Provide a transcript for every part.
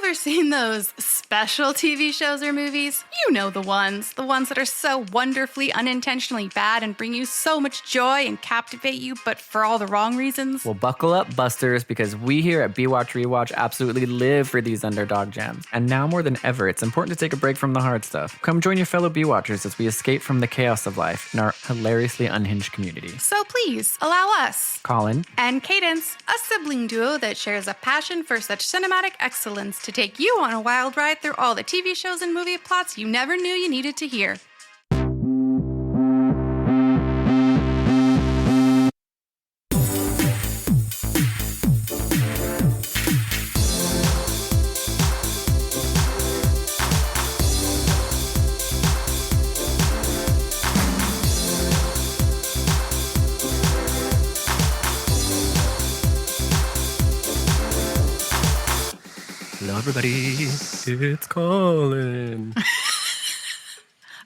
ever seen those special TV shows or movies? You know the ones that are so wonderfully unintentionally bad and bring you so much joy and captivate you, but for all the wrong reasons. Well, buckle up, Busters, because we here at B-Watch Rewatch absolutely live for these underdog gems. And now more than ever, it's important to take a break from the hard stuff. Come join your fellow B-Watchers as we escape from the chaos of life in our hilariously unhinged community. So please, allow us, Colin and Cadence, a sibling duo that shares a passion for such cinematic excellence, to take you on a wild ride through all the TV shows and movie plots you never knew you needed to hear. Hello, everybody. It's Colin.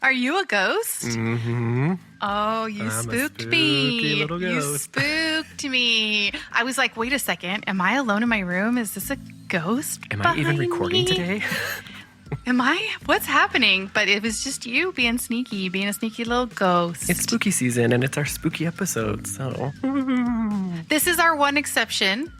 Are you a ghost? Mm-hmm. Oh, you I'm spooked a me. spooky little You ghost. spooked me. I was like, wait a second. Am I alone in my room? Is this a ghost? Am I even behind recording me? today? Am I? What's happening? But it was just you being sneaky, being a sneaky little ghost. It's spooky season, and it's our spooky episode, so... This is our one exception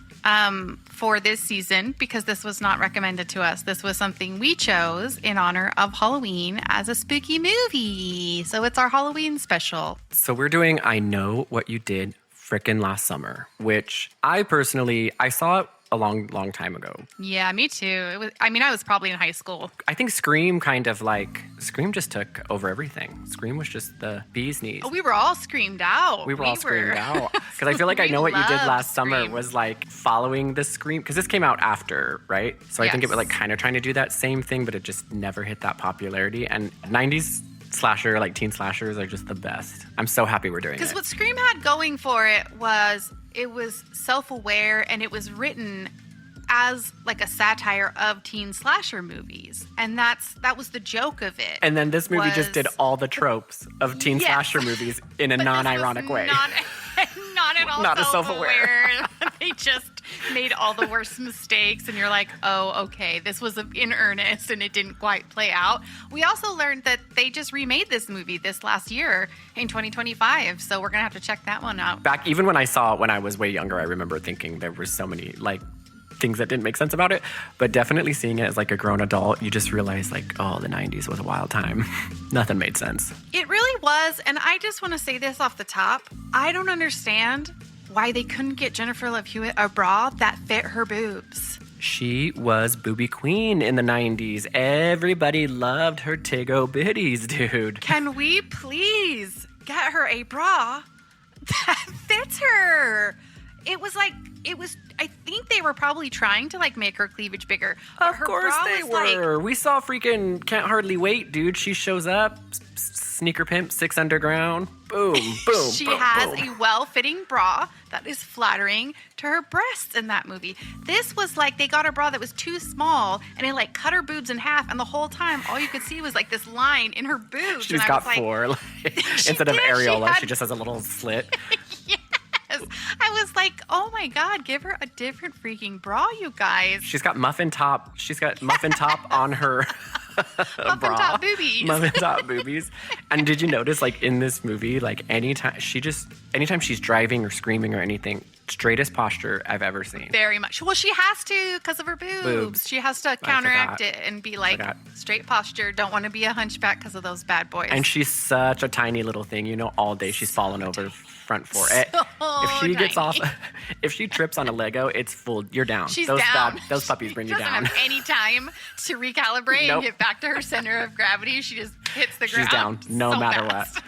for this season, because this was not recommended to us. This was something we chose in honor of Halloween as a spooky movie. So it's our Halloween special. So we're doing I Know What You Did Frickin' Last Summer, which I saw it a long time ago. Yeah, me too. I was probably in high school. I think Scream just took over everything. Scream was just the bee's knees. Oh, we were all screamed out. We were all screamed out. Because I feel like I Know What You Did Last Summer was like following the Scream. Because this came out after, right? So I think it was like kind of trying to do that same thing, but it just never hit that popularity. And 90s slasher, like teen slashers, are just the best. I'm so happy we're doing it. Because what Scream had going for it was self-aware, and it was written as like a satire of teen slasher movies. And that was the joke of it. And then this movie just did all the tropes of teen Yes. slasher movies in a non-ironic way. Not at all Not as self-aware. They just made all the worst mistakes, and you're like, oh, okay, this was in earnest, and it didn't quite play out. We also learned that they just remade this movie this last year in 2025, so we're gonna have to check that one out. Back, even when I saw it when I was way younger, I remember thinking there were so many, like, things that didn't make sense about it, but definitely seeing it as like a grown adult, you just realize like, oh, the 90s was a wild time. Nothing made sense. It really was, and I just want to say this off the top. I don't understand why they couldn't get Jennifer Love Hewitt a bra that fit her boobs. She was booby queen in the 90s. Everybody loved her Tiggo bitties, dude. Can we please get her a bra that fits her? I think they were probably trying to like make her cleavage bigger. But Of her course bra they was were. We saw freaking Can't Hardly Wait, dude. She shows up, sneaker pimp, 6 Underground. Boom, boom, She boom, has boom. a well-fitting bra that is flattering to her breasts in that movie. This was like they got a bra that was too small, and it like cut her boobs in half, and the whole time all you could see was like this line in her boobs. She's and got I was 4. Like, instead of did. areola, She she just has a little slit. Yes. I was like, oh my God, give her a different freaking bra, you guys. She's got muffin top. She's got muffin top on her Muffin bra. top boobies. Muffin top boobies. And did you notice, like, in this movie, like, anytime she's driving or screaming or anything, straightest posture I've ever seen. Very much. Well, she has to because of her boobs. She has to counteract it and be like straight posture. Don't want to be a hunchback because of those bad boys. And she's such a tiny little thing. You know, all day she's falling over front four. If she gets off, if she trips on a Lego, it's full. You're down. She's those down. Those puppies bring you down. She doesn't have any time to recalibrate Nope. and get back to her center of gravity. She just hits the ground. She's down no so matter fast. what.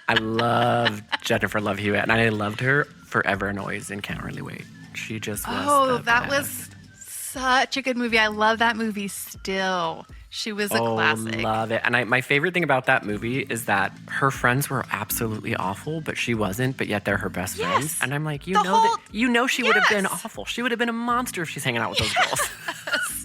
I love Jennifer Love Hewitt, and I loved her forever and always in Can't Hardly Wait. She just was the that best. was such a good movie. I love that movie still. She was a classic. Love it. And my favorite thing about that movie is that her friends were absolutely awful, but she wasn't, but yet they're her best friends. And I'm like, she would have been awful. She would have been a monster if she's hanging out with those girls.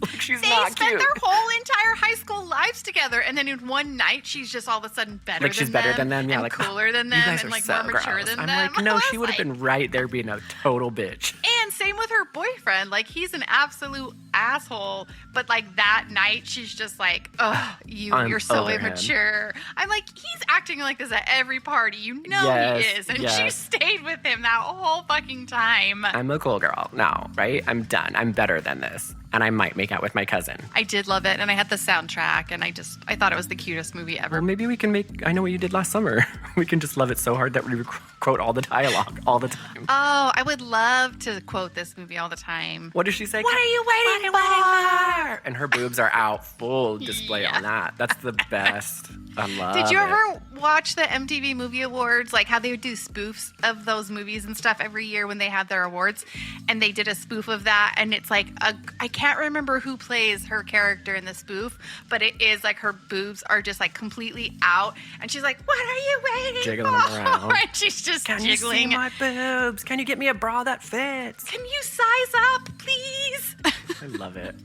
Like, she's They not spent cute. their whole entire high school lives together, and then in one night, she's just all of a sudden better Like, she's better than them. Yeah, and like, cooler than them, you guys and are like so more mature gross. than I'm them. like, no, I she was would have been right there being a total bitch. And same with her boyfriend. Like, he's an absolute asshole. But like that night, she's just like, oh, you're so immature. I'm like, he's acting like this at every party. You know he is. And she stayed with him that whole fucking time. I'm a cool girl now, right? I'm done. I'm better than this. And I might make out with my cousin. I did love it. And I had the soundtrack. And I thought it was the cutest movie ever. Well, maybe we can make I Know What You Did Last Summer. We can just love it so hard that we quote all the dialogue all the time. Oh, I would love to quote this movie all the time. What does she say? What are you waiting for? And her boobs are out full display on that. That's the best. I love it. Did you ever watch the MTV Movie Awards? Like how they would do spoofs of those movies and stuff every year when they had their awards. And they did a spoof of that. And it's like, I can't remember who plays her character in the spoof, but it is like her boobs are just like completely out. And she's like, what are you waiting Jiggling for? them around. And she's just Can jiggling. you see my boobs? Can you get me a bra that fits? Can you size up, please? I love it.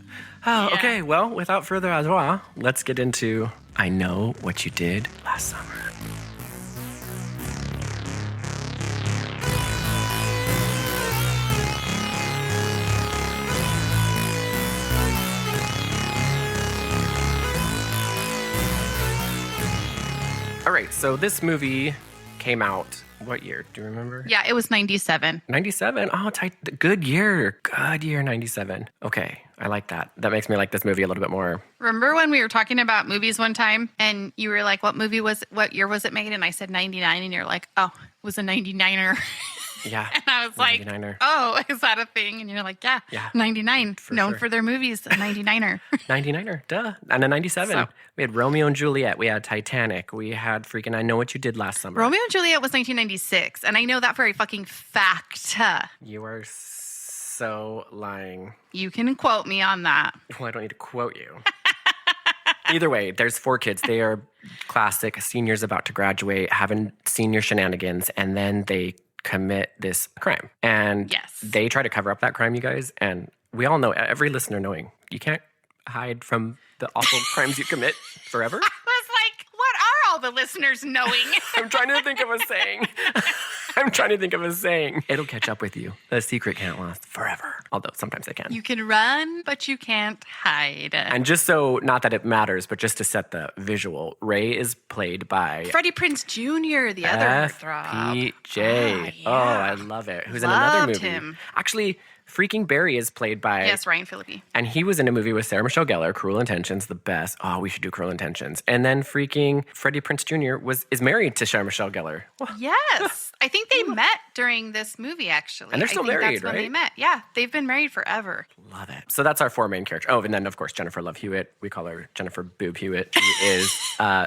Oh, yeah. Okay. Well, without further ado, let's get into I Know What You Did Last Summer. All right, so this movie came out, what year? Do you remember? Yeah, it was 97. 97? Oh, good year. Good year, 97. Okay, I like that. That makes me like this movie a little bit more. Remember when we were talking about movies one time and you were like, what year was it made? And I said 99 and you're like, oh, it was a 99er. Yeah. And I was like, 99er. Oh, is that a thing? And you're like, yeah. 99. Known for their movies, a 99er. 99er, duh. And a 97. So, we had Romeo and Juliet. We had Titanic. We had freaking I Know What You Did Last Summer. Romeo and Juliet was 1996. And I know that for a fucking fact. You are so lying. You can quote me on that. Well, I don't need to quote you. Either way, there's 4 kids. They are classic seniors about to graduate, having senior shenanigans, and then they commit this crime. And they try to cover up that crime, you guys. And we all know, every listener knowing, you can't hide from the awful crimes you commit forever. I was like, what are all the listeners knowing? I'm trying to think of a saying. It'll catch up with you. The secret can't last forever. Although sometimes they can. You can run, but you can't hide. And just so, not that it matters, but just to set the visual, Ray is played by Freddie Prinze Jr., the other heartthrob. FPJ. Oh, I love it. Who's in another movie. Him. Actually, freaking Barry is played by... Yes, Ryan Phillippe. And he was in a movie with Sarah Michelle Gellar, Cruel Intentions, the best. Oh, we should do Cruel Intentions. And then freaking Freddie Prinze Jr. is married to Sarah Michelle Gellar. Yes. I think they met during this movie, actually. And they're still married, that's when they met. Yeah, they've been married forever. Love it. So that's our 4 main characters. Oh, and then, of course, Jennifer Love Hewitt. We call her Jennifer Boob Hewitt. She is...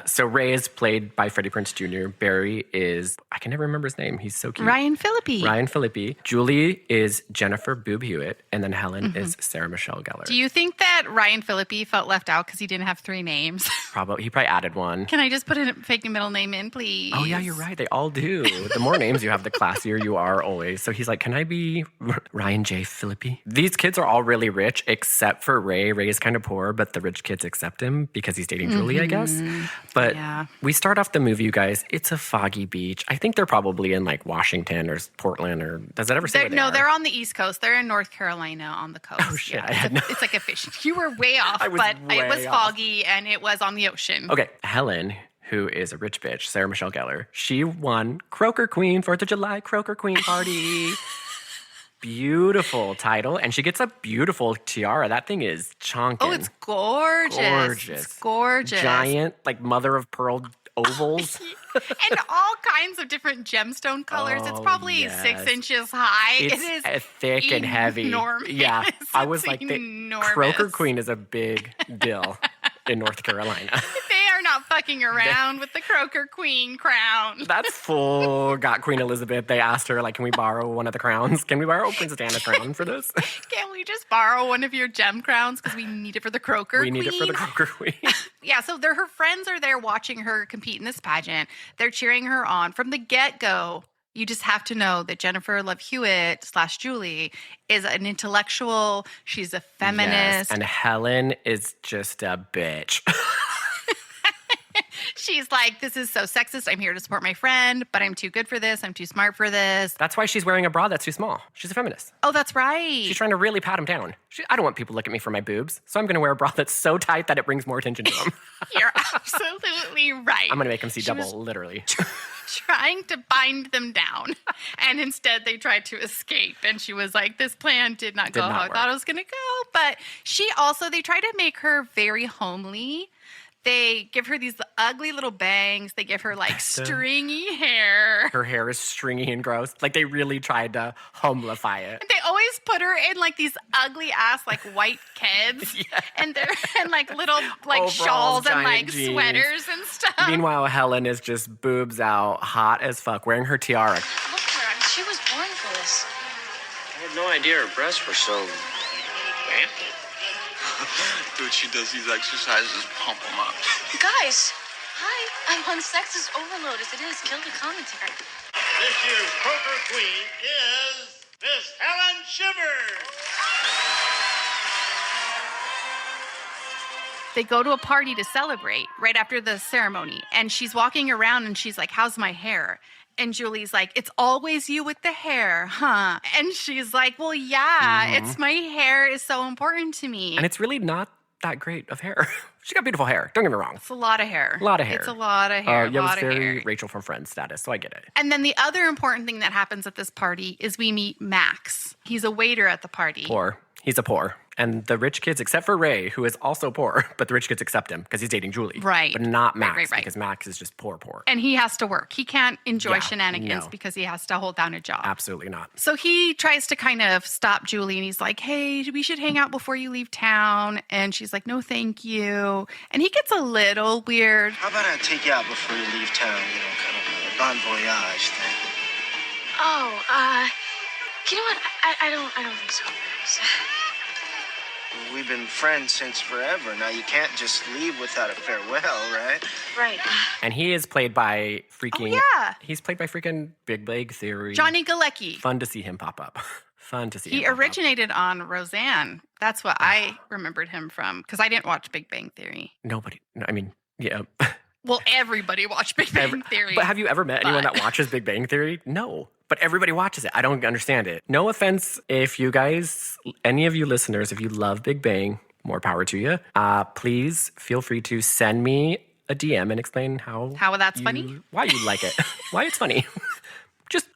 so Ray is played by Freddie Prinze Jr. Barry is... I can never remember his name. He's so cute. Ryan Phillippe. Julie is Jennifer Boob Hewitt. And then Helen is Sarah Michelle Gellar. Do you think that Ryan Phillippe felt left out because he didn't have 3 names? He probably added one. Can I just put a fake middle name in, please? Oh, yeah, you're right. They all do. The more names you have, the classier you are always. So he's like, can I be Ryan J. Phillippe? These kids are all really rich except for Ray. Ray is kind of poor, but the rich kids accept him because he's dating Julie, I guess. But we start off the movie, you guys. It's a foggy beach. I think they're probably in like Washington or Portland or does it ever say where they are? They're on the East Coast. They're in North Carolina on the coast. Oh, shit. Yeah, it's like a fish. You were way off, it was foggy and it was on the ocean. Okay, Helen, who is a rich bitch, Sarah Michelle Gellar, she won Croaker Queen, 4th of July Croaker Queen Party. Beautiful title. And she gets a beautiful tiara. That thing is chonkin'. Oh, it's gorgeous. It's gorgeous. Giant, like mother of pearl ovals. And all kinds of different gemstone colors. It's probably 6 inches high. It's thick and heavy. Enormous. Yeah. I was like, enormous. Croaker Queen is a big deal in North Carolina. They are not fucking around with the Croaker Queen crown. That's full. Got Queen Elizabeth. They asked her, like, can we borrow one of the crowns? Can we borrow Princess Diana's crown for this? Can we just borrow one of your gem crowns because we need it for the Croaker Queen? We need it for the Croaker Queen. Yeah, so her friends are there watching her compete in this pageant. They're cheering her on from the get-go. You just have to know that Jennifer Love Hewitt / Julie is an intellectual. She's a feminist. Yes, and Helen is just a bitch. she's like, this is so sexist. I'm here to support my friend, but I'm too good for this. I'm too smart for this. That's why she's wearing a bra that's too small. She's a feminist. Oh, that's right. She's trying to really pat him down. I don't want people to look at me for my boobs, so I'm going to wear a bra that's so tight that it brings more attention to them. You're absolutely right. I'm going to make him see double, literally. Trying to bind them down, and instead they tried to escape, and she was like, this plan did not go how I thought it was going to go. But they try to make her very homely. They give her these ugly little bangs. They give her like stringy hair. Her hair is stringy and gross. Like they really tried to homelify it. And they always put her in like these ugly ass like white kids, and they're in like little like overalls, shawls and like jeans. Sweaters and stuff. Meanwhile, Helen is just boobs out, hot as fuck, wearing her tiara. Look at her. I mean, she was born for this. I had no idea her breasts were so bad. Dude, she does these exercises, pump them up. Guys, hi. I'm on sexist overload as it is. Kill the commentary. This year's Croaker Queen is Miss Helen Shivers. They go to a party to celebrate right after the ceremony, and she's walking around and she's like, how's my hair? And Julie's like, it's always you with the hair, huh? And she's like, well, yeah, it's my hair is so important to me. And it's really not that great of hair. She got beautiful hair. Don't get me wrong. It's a lot of hair. A lot of hair. It's a lot of hair. Yeah, it was very Rachel from Friends status, so I get it. And then the other important thing that happens at this party is we meet Max. He's a waiter at the party. Poor. He's a poor. And the rich kids, except for Ray, who is also poor, but the rich kids accept him because he's dating Julie. Right. But not Max, right. because Max is just poor. And he has to work. He can't enjoy shenanigans because he has to hold down a job. Absolutely not. So he tries to kind of stop Julie, and he's like, hey, we should hang out before you leave town. And she's like, no, thank you. And he gets a little weird. How about I take you out before you leave town? You know, kind of a bon voyage thing. Oh, you know what? I don't think so. We've been friends since forever. Now, you can't just leave without a farewell, right? Right. And he is played by freaking... Oh, yeah. He's played by freaking Big Bang Theory. Johnny Galecki. Fun to see him pop up. Fun to see him He originated on Roseanne. That's what I remembered him from, because I didn't watch Big Bang Theory. Nobody... I mean, yeah... Well, everybody watched Big Bang Theory. But have you ever met anyone that watches Big Bang Theory? No. But everybody watches it. I don't understand it. No offense if you guys, any of you listeners, if you love Big Bang, more power to you. Please feel free to send me a DM and explain how that's funny? Why you like it. Why it's funny.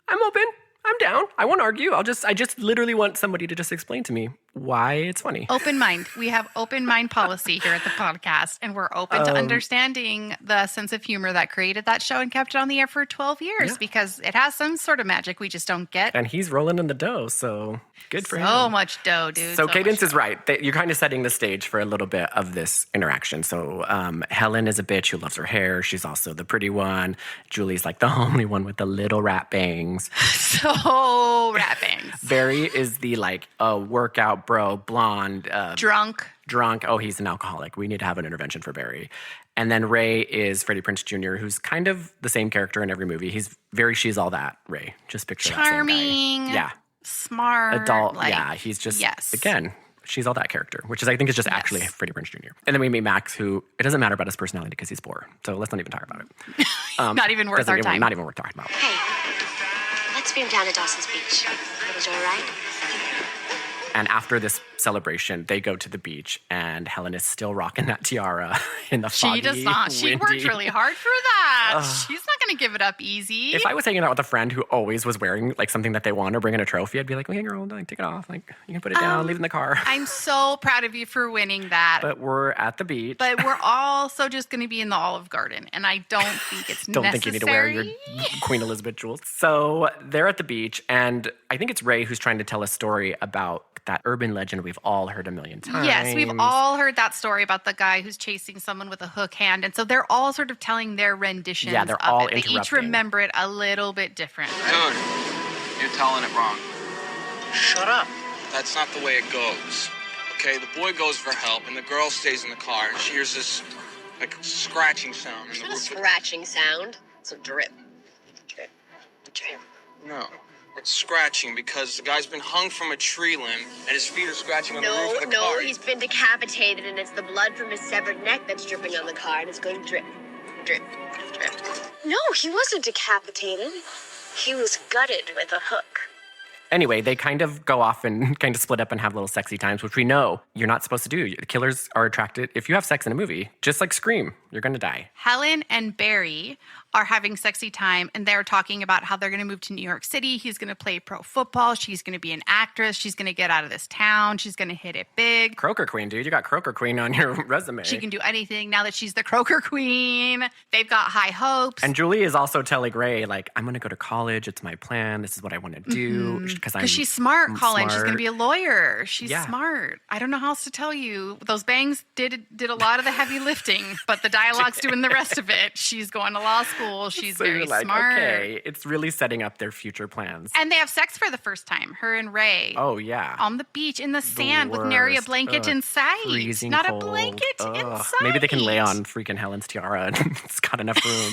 I'm open. I'm down. I won't argue. I just literally want somebody to just explain to me why it's funny. Open mind. We have open mind policy here at the podcast, and we're open to understanding the sense of humor that created that show and kept it on the air for 12 years because it has some sort of magic we just don't get. And he's rolling in the dough, so good for him. So much dough, dude. So Cadence is right. You're kind of setting the stage for a little bit of this interaction. So Helen is a bitch who loves her hair. She's also the pretty one. Julie's like the only one with the little rat bangs. So rat bangs. Barry is the workout bro, blonde. Drunk. Oh, he's an alcoholic. We need to have an intervention for Barry. And then Ray is Freddie Prinze Jr., who's kind of the same character in every movie. He's very she's all that, Ray. Just picture charming, that same guy. Yeah. Smart. Adult. He's just, again, she's all that character, which is, I think, is just actually Freddie Prinze Jr. And then we meet Max, who, it doesn't matter about his personality because he's poor. So let's not even talk about it. Not even worth our time. Not even worth talking about. Hey, let's beam down to Dawson's Beach. Is that all right? And after this celebration, they go to the beach, and Helen is still rocking that tiara in the foggy, She does not. She windy. worked really hard for that. She's not going to give it up easy. If I was hanging out with a friend who always was wearing something that they want or bringing a trophy, I'd be like, "Okay, girl, take it off. You can put it down, leave it in the car." I'm so proud of you for winning that. But we're at the beach. But we're also just going to be in the Olive Garden, and I don't think it's don't necessary. think you need to wear your Queen Elizabeth jewels. So they're at the beach, and I think it's Ray who's trying to tell a story about that urban legend we've all heard a million times. Yes, we've all heard that story about the guy who's chasing someone with a hook hand. And so they're all sort of telling their renditions they're all of it. They each remember it a little bit different. Dude, you're telling it wrong. Shut up. That's not the way it goes. Okay, the boy goes for help, and the girl stays in the car, and she hears this, scratching sound. It's not a scratching sound. It's a drip. Drip. Drip. No. It's scratching because the guy's been hung from a tree limb and his feet are scratching on the roof of the car. No, he's been decapitated and it's the blood from his severed neck that's dripping on the car and it's going to drip. Drip, drip. No, he wasn't decapitated. He was gutted with a hook. Anyway, they kind of go off and kind of split up and have little sexy times, which we know you're not supposed to do. Killers are attracted. If you have sex in a movie, just like Scream, you're going to die. Helen and Barry are having sexy time, and they're talking about how they're going to move to New York City. He's going to play pro football. She's going to be an actress. She's going to get out of this town. She's going to hit it big. Croaker Queen, dude. You got Croaker Queen on your resume. She can do anything now that she's the Croaker Queen. They've got high hopes. And Julie is also telling Ray, like, I'm going to go to college. It's my plan. This is what I want to do. Because she's smart, Colin. She's going to be a lawyer. She's Yeah. smart. I don't know how else to tell you. Those bangs did a lot of the heavy lifting, but the dialogue's doing the rest of it. She's going to law school. She's So very you're like, smart. okay, it's really setting up their future plans. And they have sex for the first time, her and Ray. Oh, yeah. On the beach in the sand with nary a worst. blanket Ugh, in sight. freezing Not cold. a blanket Ugh. in sight. Maybe they can lay on freaking Helen's tiara and it's got enough room.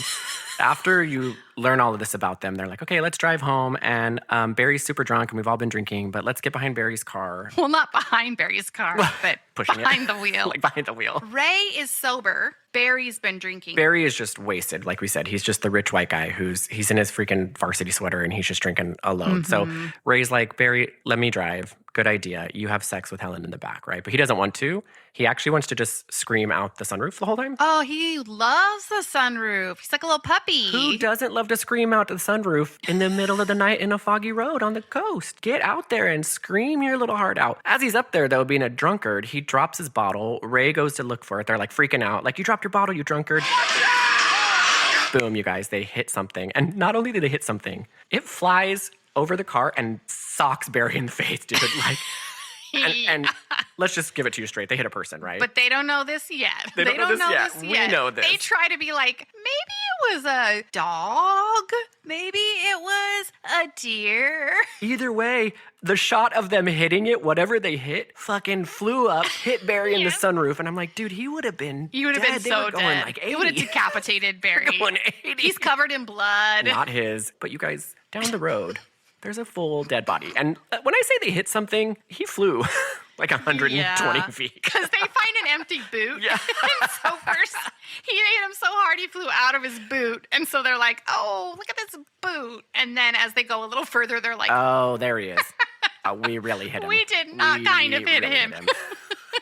After you learn all of this about them, they're like, okay, let's drive home. And Barry's super drunk and we've all been drinking, but let's get behind Barry's car. Well, not behind Barry's car, but Pushing behind it. the wheel. Like behind the wheel. Ray is sober. Barry's been drinking. Barry is just wasted, like we said. He's just the rich white guy he's in his freaking varsity sweater and he's just drinking alone. So Ray's like, Barry, let me drive. Good idea. You have sex with Helen in the back, right? But he doesn't want to. He actually wants to just scream out the sunroof the whole time. Oh, he loves the sunroof. He's like a little puppy. Who doesn't love to scream out the sunroof in the middle of the night in a foggy road on the coast? Get out there and scream your little heart out. As he's up there, though, being a drunkard, he drops his bottle. Ray goes to look for it. They're like freaking out. Like, you dropped your bottle, you drunkard. Boom, you guys, they hit something. And not only did they hit something, it flies over the car and socks Barry in the face, dude. Like, and let's just give it to you straight. They hit a person, right? But they don't know this yet. They don't know this yet. We know this. They try to be like, maybe it was a dog. Maybe it was a deer. Either way, the shot of them hitting it, whatever they hit, fucking flew up, hit Barry in the sunroof. And I'm like, dude, he would have been You would have dead. been They so were going dead. like 80. You would have decapitated Barry. Going 80. He's covered in blood. Not his. But you guys, down the road, there's a full dead body. And when I say they hit something, he flew like 120 feet. Because they find an empty boot. Yeah. And so first, he hit him so hard he flew out of his boot. And so they're like, oh, look at this boot. And then as they go a little further, they're like, Oh, there he is. We really hit him. We did not kind of hit him.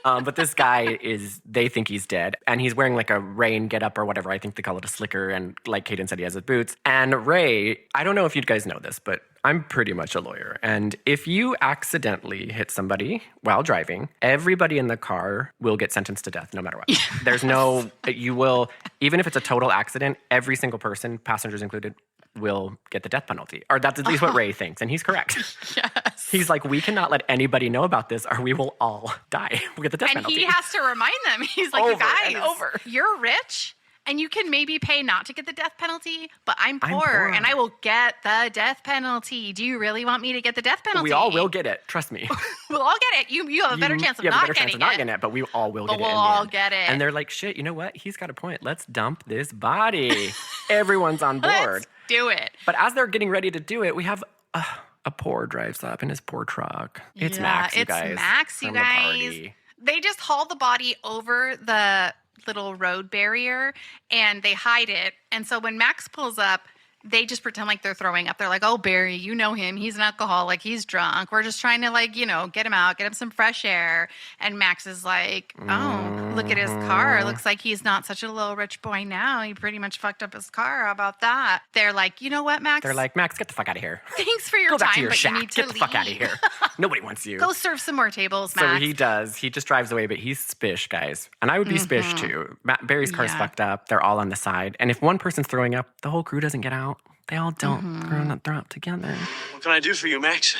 But this guy they think he's dead. And he's wearing like a rain getup or whatever. I think they call it a slicker. And like Kaden said, he has his boots. And Ray, I don't know if you guys know this, but I'm pretty much a lawyer. And if you accidentally hit somebody while driving, everybody in the car will get sentenced to death no matter what. Yes. There's no, you will, even if it's a total accident, every single person, passengers included, will get the death penalty. Or that's at least what Ray thinks. And he's correct. yes. He's like, we cannot let anybody know about this or we will all die. We'll get the death penalty. And he has to remind them. He's like, Over you guys, and over. You're rich. And you can maybe pay not to get the death penalty, but I'm poor and I will get the death penalty. Do you really want me to get the death penalty? We all will get it. Trust me. We'll all get it. You have a better chance of not getting it. But we all will get it. We'll all get it. And they're like, shit, you know what? He's got a point. Let's dump this body. Everyone's on board. Let's do it. But as they're getting ready to do it, we have a poor drives up in his poor truck. It's Max, you guys. It's Max, you from the guys. party. They just haul the body over the little road barrier and they hide it. And so when Max pulls up, they just pretend like they're throwing up. They're like, oh, Barry, you know him. He's an alcoholic. He's drunk. We're just trying to, like, you know, get him out, get him some fresh air. And Max is like, oh, look at his car. Looks like he's not such a little rich boy now. He pretty much fucked up his car. How about that? They're like, you know what, Max? They're like, Max, get the fuck out of here. Thanks for your Go time, back to your but shack. you need to Get the fuck out of leave. here. Nobody wants you. Go serve some more tables, Max. So he does. He just drives away, but he's spish, guys. And I would be spish, too. Barry's car's fucked up. They're all on the side. And if one person's throwing up, the whole crew doesn't get out. They all don't throw up together. What can I do for you, Max?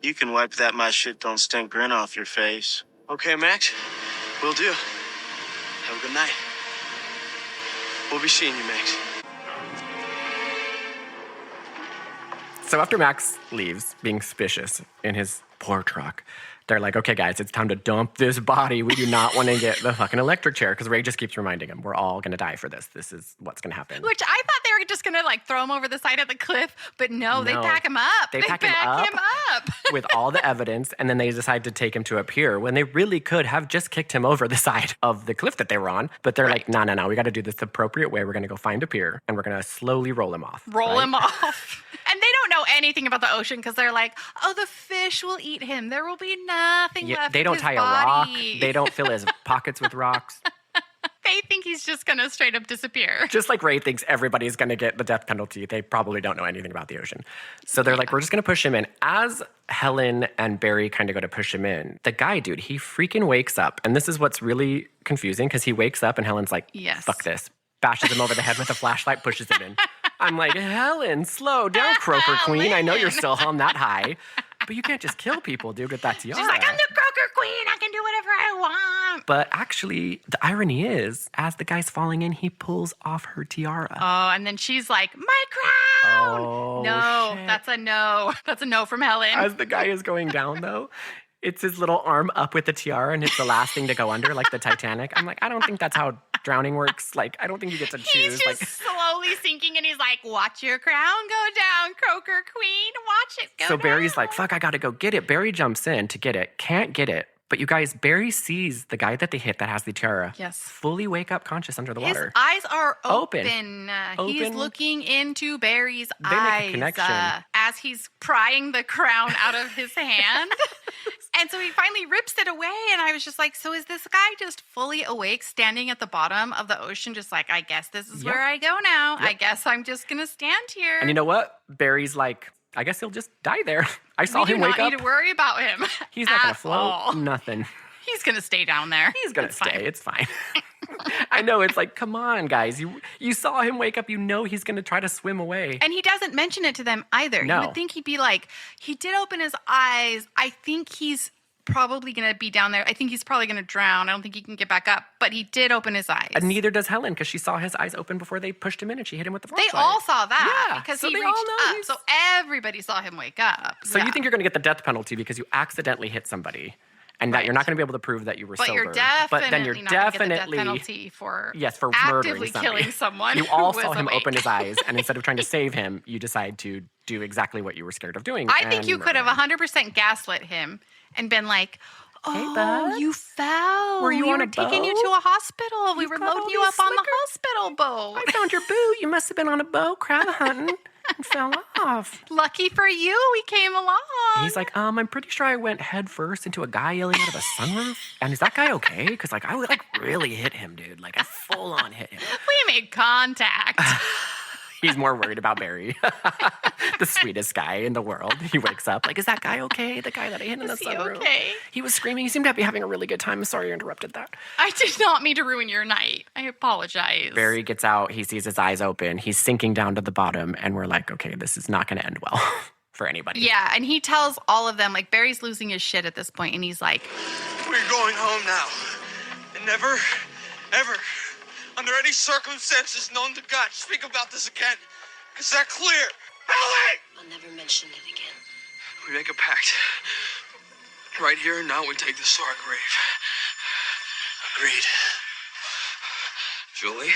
You can wipe that my shit don't stink grin off your face. Okay, Max. Will do. Have a good night. We'll be seeing you, Max. So after Max leaves, being suspicious in his poor truck, they're like, okay, guys, it's time to dump this body. We do not want to get the fucking electric chair, because Ray just keeps reminding him, we're all going to die for this. This is what's going to happen. Which I thought they were just going to like throw him over the side of the cliff, but no, they pack him up. They pack him up with all the evidence, and then they decide to take him to a pier when they really could have just kicked him over the side of the cliff that they were on. But they're like, no, we got to do this the appropriate way. We're going to go find a pier, and we're going to slowly roll him off. Roll him off. And they don't know anything about the ocean because they're like, oh, the fish will eat him. There will be nothing left. They don't tie a rock. They don't fill his pockets with rocks. They think he's just going to straight up disappear. Just like Ray thinks everybody's going to get the death penalty. They probably don't know anything about the ocean. So they're like, we're just going to push him in. As Helen and Barry kind of go to push him in, the guy, dude, he freaking wakes up. And this is what's really confusing, because he wakes up and Helen's like, fuck this. Bashes him over the head with a flashlight, pushes him in. I'm like, Helen, slow down, Croaker Queen. I know you're still on that high. But you can't just kill people, dude, with that tiara. She's like, I'm the Croaker Queen. I can do whatever I want. But actually, the irony is, as the guy's falling in, he pulls off her tiara. Oh, and then she's like, my crown. Oh, no, shit. that's a no. That's a no from Helen. As the guy is going down, though, it's his little arm up with the tiara, and it's the last thing to go under, like the Titanic. I'm like, I don't think that's how drowning works. Like, I don't think you get to choose. He's just slowly sinking, and he's like, watch your crown go down, Croaker Queen. Watch it go So down. Barry's like, fuck, I gotta go get it. Barry jumps in to get it, can't get it. But you guys, Barry sees the guy that they hit that has the tiara fully wake up conscious under the water. His eyes are open. He's Open. looking into Barry's They make a eyes connection. as he's prying the crown out of his hand. And so he finally rips it away. And I was just like, so is this guy just fully awake, standing at the bottom of the ocean, just like, I guess this is where I go now. I guess I'm just going to stand here. And you know what? Barry's like, I guess he'll just die there. I saw him wake up. We do not need to worry about him. He's not going to float. all. Nothing. He's going to stay down there. He's going to stay. It's fine. I know. It's like, come on, guys. You saw him wake up. You know he's going to try to swim away. And he doesn't mention it to them either. No. You would think he'd be like, he did open his eyes. I think he's probably going to be down there. I think he's probably going to drown. I don't think he can get back up. But he did open his eyes. And neither does Helen, because she saw his eyes open before they pushed him in and she hit him with the flashlight. They all saw that Yeah, because so he they reached all know up. So everybody saw him wake up. So you think you're going to get the death penalty because you accidentally hit somebody, and that you're not going to be able to prove that you were But sober. you're definitely but then you're not gonna get the definitely death penalty for for actively murdering somebody. killing someone. You who all was saw him awake. open his eyes, and instead of trying to save him, you decide to do exactly what you were scared of doing. I think and you could have murder him. 100% gaslit him and been like, oh, bud. you fell. Were you we on were a taking you boat? to a hospital. We You've were got loading all you up these on the slickers. hospital boat. I found your boot. You must have been on a boat crab hunting and fell off. Lucky for you, we came along. He's like, I'm pretty sure I went head first into a guy yelling out of a sunroof. And is that guy okay? Because I would really hit him, dude. I full on hit him. We made contact. He's more worried about Barry, the sweetest guy in the world. He wakes up is that guy okay? The guy that I hit in the Is he sunroof. okay? He was screaming. He seemed to be having a really good time. I'm sorry I interrupted that. I did not mean to ruin your night. I apologize. Barry gets out. He sees his eyes open. He's sinking down to the bottom. And we're like, okay, this is not going to end well for anybody. Yeah, and he tells all of them, Barry's losing his shit at this point, and he's like, We're going home now. And never, ever, under any circumstances known to God, speak about this again. Is that clear? Ellie! I'll never mention it again. We make a pact. Right here and now we take this to our grave. Agreed. Julie?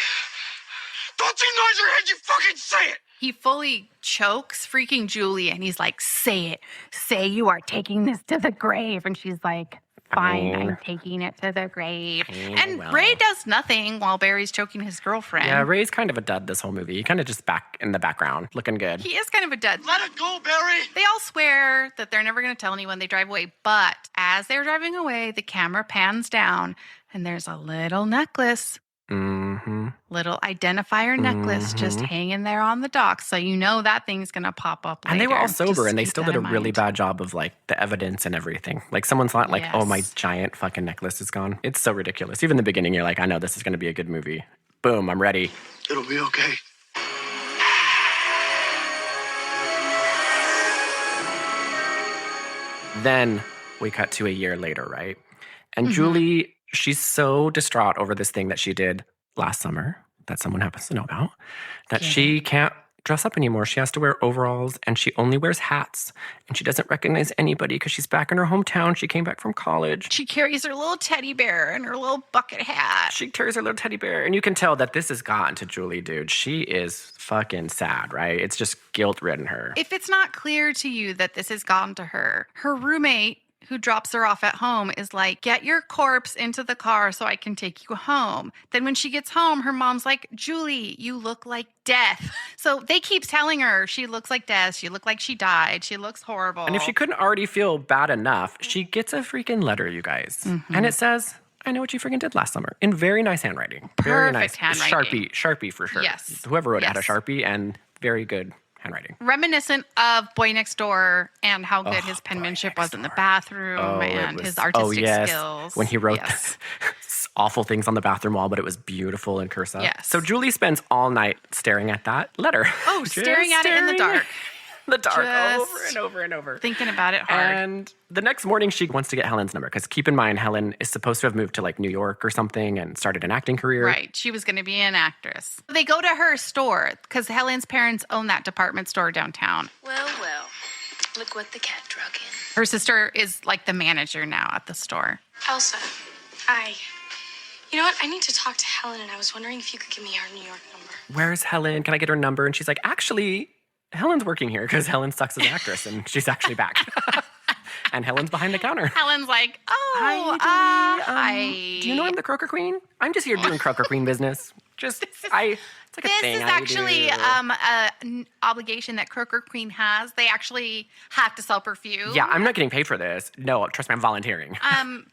Don't you nod your head, you fucking say it! he fully chokes freaking Julie, and he's like, say it. Say you are taking this to the grave. And she's like, fine, I'm taking it to the grave. And well. Ray does nothing while Barry's choking his girlfriend. Yeah, Ray's kind of a dud this whole movie. He kind of just back in the background, looking good. He is kind of a dud. Let it go, Barry! They all swear that they're never going to tell anyone. They drive away. But as they're driving away, the camera pans down, and there's a little necklace. Mm-hmm. Little identifier necklace just hanging there on the dock. So you know that thing's going to pop up later. And they were all sober, Just and they keep still that did a in really mind. bad job of the evidence and everything. Someone's thought oh, my Yes. giant fucking necklace is gone. It's so ridiculous. Even in the beginning, you're like, I know this is going to be a good movie. Boom, I'm ready. It'll be okay. Then we cut to a year later, right? And Julie, she's so distraught over this thing that she did last summer that someone happens to know about that she can't dress up anymore. She has to wear overalls and she only wears hats. And she doesn't recognize anybody because she's back in her hometown. She came back from college. She carries her little teddy bear and her little bucket hat. She carries her little teddy bear. And you can tell that this has gotten to Julie, dude. She is fucking sad, right? It's just guilt-ridden her. If it's not clear to you that this has gotten to her, her roommate who drops her off at home is like, get your corpse into the car so I can take you home. Then when she gets home, her mom's like, Julie, you look like death. So they keep telling her she looks like death. She looked like she died. She looks horrible. And if she couldn't already feel bad enough, she gets a freaking letter, you guys. Mm-hmm. And it says, I know what you freaking did last summer. In very nice handwriting. Very nice. Handwriting. Sharpie for sure. Yes. Whoever wrote it had a Sharpie and very good handwriting. Reminiscent of Boy Next Door and how good his penmanship was in the bathroom and his artistic skills. When he wrote awful things on the bathroom wall, but it was beautiful in cursive. Yes. So Julie spends all night staring at that letter. Oh, staring at it in the dark. The dark, Just over and over and over. Thinking about it hard. And the next morning, she wants to get Helen's number. Because keep in mind, Helen is supposed to have moved to like New York or something and started an acting career. Right. She was going to be an actress. They go to her store because Helen's parents own that department store downtown. Well, look what the cat drug in. Her sister is like the manager now at the store. Elsa, you know what? I need to talk to Helen, and I was wondering if you could give me her New York number. Where's Helen? Can I get her number? And she's like, actually, Helen's working here because Helen sucks as an actress and she's actually back. And Helen's behind the counter. Helen's like, oh, hi. Do you know I'm the Croaker Queen? I'm just here doing Croaker Queen business. It's like a thing This is actually an obligation that Croaker Queen has. They actually have to sell perfume. Yeah, I'm not getting paid for this. No, trust me, I'm volunteering.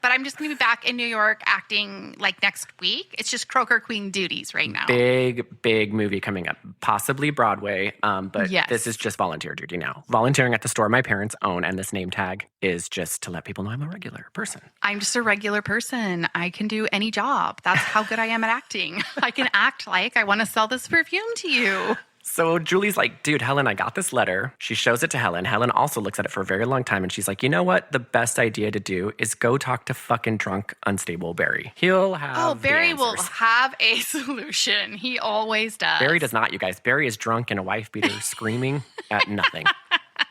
But I'm just going to be back in New York acting like next week. It's just Croaker Queen duties right now. Big movie coming up. Possibly Broadway, but Yes. This is just volunteer duty now. Volunteering at the store my parents own, and this name tag is just to let people know I'm a regular person. I'm just a regular person. I can do any job. That's how good I am at acting. I can act like I want to sell this perfume to you. So Julie's like, dude, Helen, I got this letter. She shows it to Helen. Helen also looks at it for a very long time. And she's like, you know what? The best idea to do is go talk to fucking drunk, unstable Barry. He'll have Barry the will answers. have a solution. He always does. Barry does not, you guys. Barry is drunk in a wife beater screaming at nothing.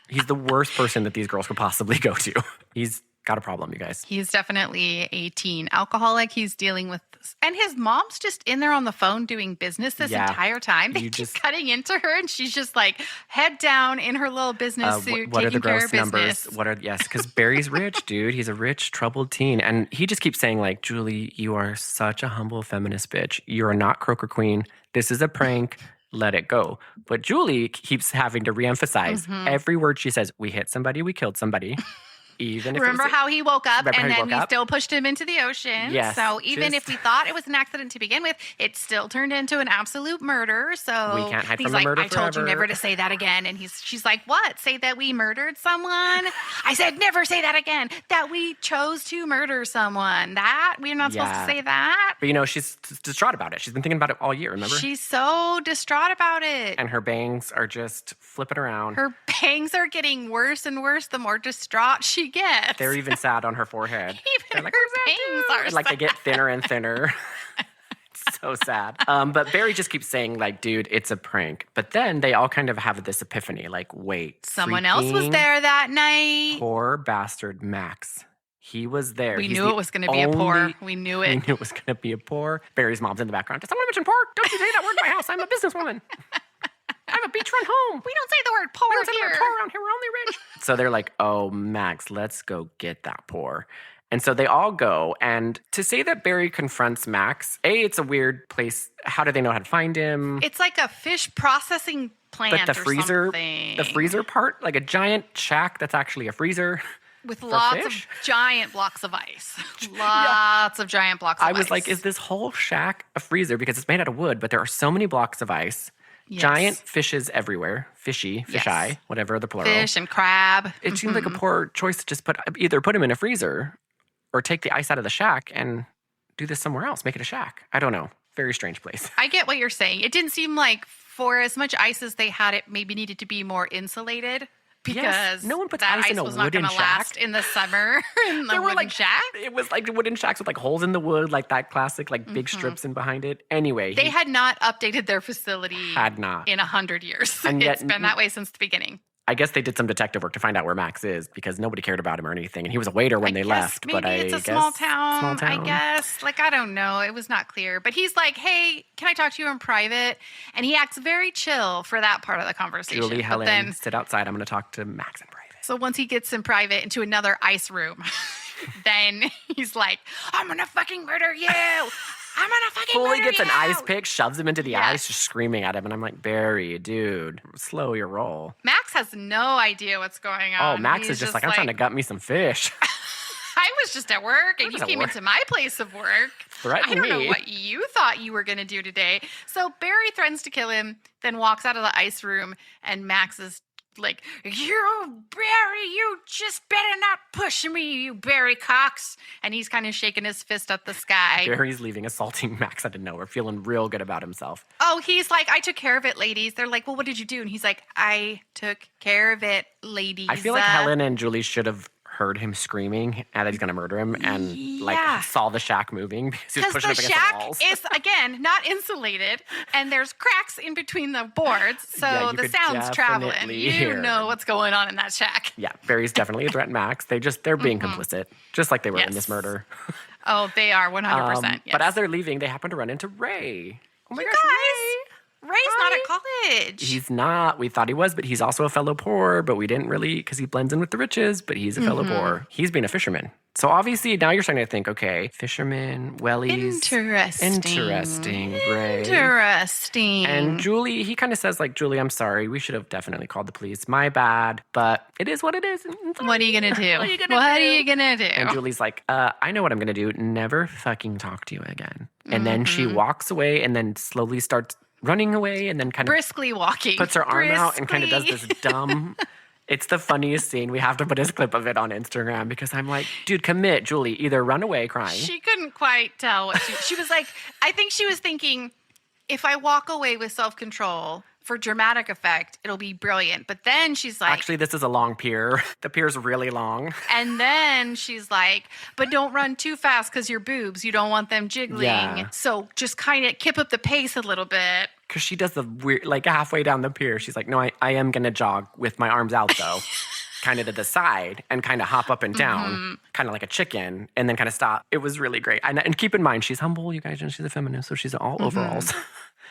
He's the worst person that these girls could possibly go to. He's got a problem, you guys. He's definitely a teen alcoholic. He's dealing with, and his mom's just in there on the phone doing business this entire time. They keep cutting into her, and she's just like head down in her little business suit, what are the taking care gross of numbers? business. Yes, because Barry's rich, dude. He's a rich, troubled teen, and he just keeps saying like, Julie, you are such a humble feminist bitch. You are not Croaker Queen. This is a prank. Let it go. But Julie keeps having to reemphasize every word she says. We hit somebody. We killed somebody. Even if Remember how he woke up and then we up? still pushed him into the ocean. Yes, So even if we thought it was an accident to begin with, it still turned into an absolute murder. So we can't hide he's from like, a murder I told you forever. never to say that again. And she's like, what? Say that we murdered someone? I said, never say that again. That we chose to murder someone. That we're not supposed to say that. But she's distraught about it. She's been thinking about it all year, remember? She's so distraught about it. And her bangs are just flipping around. Her bangs are getting worse and worse the more distraught she gets. They're even sad on her forehead. Even like, her bangs are and, like they get thinner and thinner. It's so sad. But Barry just keeps saying like, dude, it's a prank. But then they all kind of have this epiphany like, wait. Someone else was there that night. Poor bastard Max. He was there. We knew it was going to be a poor. We knew it. We knew it was going to be a poor. Barry's mom's in the background. Did someone mention poor? Don't you say that word in my house. I'm a businesswoman. I have a beachfront home. We don't say the word poor We don't say the here. word poor around here. We're only rich. So they're like, oh, Max, let's go get that poor. And so they all go. And to say that Barry confronts Max, it's a weird place. How do they know how to find him? It's like a fish processing plant But the freezer, or something. the freezer part, like a giant shack that's actually a freezer. With lots of giant blocks of ice. Lots of giant blocks of ice. I was like, is this whole shack a freezer? Because it's made out of wood, but there are so many blocks of ice. Yes. Giant fishes everywhere. Fishy, fish-eye, whatever the plural. Fish and crab. It seems like a poor choice to just either put them in a freezer or take the ice out of the shack and do this somewhere else. Make it a shack. I don't know. Very strange place. I get what you're saying. It didn't seem like for as much ice as they had, it maybe needed to be more insulated. because no one puts that ice in a was not wooden going to shack. last in the summer in the There were wooden like shack. It was like wooden shacks with like holes in the wood, like that classic like big strips in behind it. Anyway, They had not updated their facility had not in 100 years. And yet- It's been that way since the beginning. I guess they did some detective work to find out where Max is because nobody cared about him or anything. And he was a waiter when they left. Maybe But it's I a guess small town, small town. I guess. Like, I don't know. It was not clear. But he's like, hey, can I talk to you in private? And he acts very chill for that part of the conversation. Julie, But Helen, then, sit outside. I'm going to talk to Max in private. so once he gets in private into another ice room, then he's like, I'm going to fucking murder you. I'm going to fucking Fully murder gets you. an ice pick, shoves him into the Yes. ice, just screaming at him. And I'm like, Barry, dude, slow your roll. Max has no idea what's going on. Oh, Max He's is just like, I'm trying to gut me some fish. I was just at work and was you at came work. into my place of work. Threaten I don't know me. what you thought you were going to do today. So Barry threatens to kill him, then walks out of the ice room, and Max is like, you, Barry, you just better not push me, you Barry Cox. And he's kind of shaking his fist at the sky. Barry's leaving, assaulting Max out of nowhere, feeling real good about himself. Oh, he's like, I took care of it, ladies. They're like, well, what did you do? And he's like, I took care of it, ladies. I feel like Helen and Julie should have heard him screaming and that he's going to murder him and like saw the shack moving because he was Because pushing the up against the shack walls. is, again, not insulated, and there's cracks in between the boards, so Yeah, you the could sound's traveling. definitely You hear. know what's going on in that shack. Yeah, Barry's definitely a threat to Max. They're being complicit, just like they were in Yes. this murder. Oh, they are 100%. Yes. But as they're leaving, they happen to run into Ray. Oh my You gosh, guys, Ray's not at college. He's not. We thought he was, but he's also a fellow poor, but we didn't really because he blends in with the riches, but he's a fellow poor. He's being a fisherman. So obviously now you're starting to think, okay, fisherman, wellies. Interesting, Ray. Interesting. And Julie, he kind of says like, Julie, I'm sorry. We should have definitely called the police. My bad. But it is what it is. What are you going to do? What are you going to do? And Julie's like, I know what I'm going to do. Never fucking talk to you again. And then she walks away and then slowly starts running away and then kind of Briskly walking. puts her arm out and kind of does Briskly. this dumb. It's the funniest scene. We have to put a clip of it on Instagram because I'm like, dude, commit, Julie. Either run away crying. She couldn't quite tell what she was like. I think she was thinking, if I walk away with self-control for dramatic effect, it'll be brilliant. But then she's like, Actually, this is a long pier. The pier's really long. and then she's like, but don't run too fast because your boobs, you don't want them jiggling. Yeah. So just kind of keep up the pace a little bit. Because she does the weird, like halfway down the pier, she's like, no, I am going to jog with my arms out though. Kind of to the side and kind of hop up and down, kind of like a chicken, and then kind of stop. It was really great. And keep in mind, she's humble, you guys, and she's a feminist, so she's all overalls.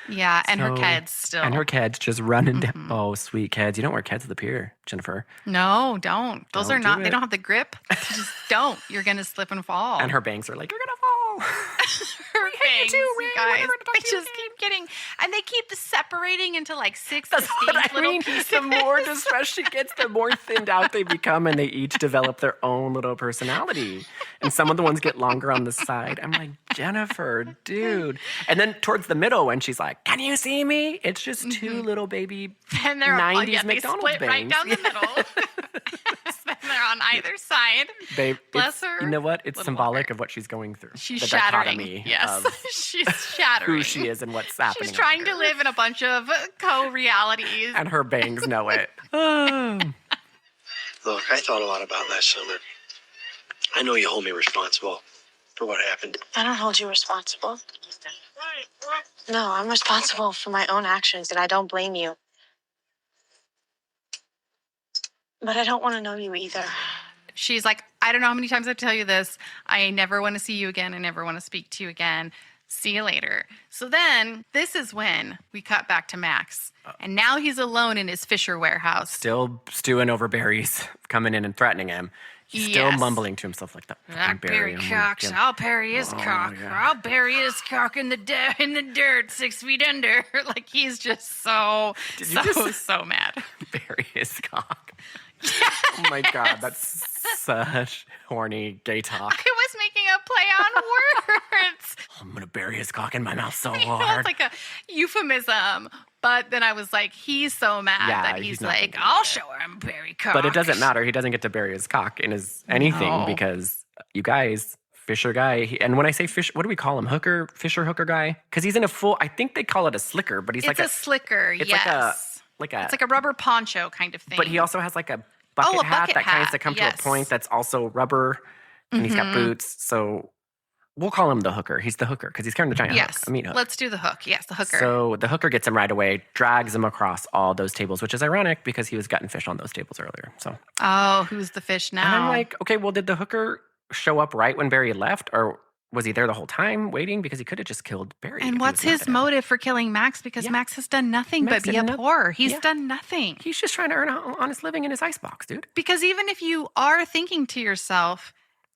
Yeah, and her So- kids still. And her kids just running down. Oh, sweet kids. You don't wear kids at the pier, Jennifer. No, don't. Those Don't are not, do they it. don't have the grip. Just don't. You're going to slip and fall. And her bangs are like, you're going to fall. her bangs, too, you Ray. guys. We're never gonna They talk to you just keep getting, and they keep separating into like six That's distinct what I little mean. pieces. The more distressed she gets, the more thinned out they become, and they each develop their own little personality. And some of the ones get longer on the side. I'm like, Jennifer, dude. And then towards the middle, when she's like, can you see me? It's just two little baby And they're 90s they McDonald's split right bangs. down the middle. Then they're on either side. Babe, Bless it's- her. You know what? It's Little symbolic longer. of what she's going through. She's the shattering. dichotomy Yes, of she's shattering. who she is and what's happening. She's trying to around her. live in a bunch of co-realities. And her bangs know it. Look, I thought a lot about last summer. I know you hold me responsible for what happened. I don't hold you responsible. No, I'm responsible for my own actions, and I don't blame you. But I don't want to know you either. She's like, I don't know how many times I tell you this. I never want to see you again. I never want to speak to you again. See you later. So then this is when we cut back to Max. And now he's alone in his Fisher warehouse. Still stewing over berries, coming in and threatening him. He's still Yes. mumbling to himself like that. That Barry Cox, I'll bury his cock. yeah. I'll bury his cock in the dirt 6 feet under. Like he's just so so mad. Bury his cock. Oh my God, that's such horny gay talk. I was making a play on words. I'm gonna bury his cock in my mouth so I know hard. it's like a euphemism, but then I was like, he's so mad Yeah, that he's he's not like, gonna do I'll that. show him Barry Cox. But it doesn't matter. He doesn't get to bury his cock in his anything No. because you guys, Fisher guy, and when I say fish, what do we call him? Fisher hooker guy? Because he's in a full, I think they call it a slicker, but he's It's like a slicker, it's yes. like It's like a rubber poncho kind of thing. But he also has like a bucket hat that kind of come to a point that's also rubber, and he's got boots. So we'll call him the hooker. He's the hooker because he's carrying the giant hook, a meat hook. Let's do the hook. Yes, the hooker. So the hooker gets him right away, drags him across all those tables, which is ironic because he was gutting fish on those tables earlier. So who's the fish now? And I'm like, okay, well, did the hooker show up right when Barry left, or was he there the whole time waiting? Because he could have just killed Barry. And what's his motive for killing Max? Because Max has done nothing but be a whore. He's done nothing. He's just trying to earn an honest living in his icebox, dude. Because even if you are thinking to yourself,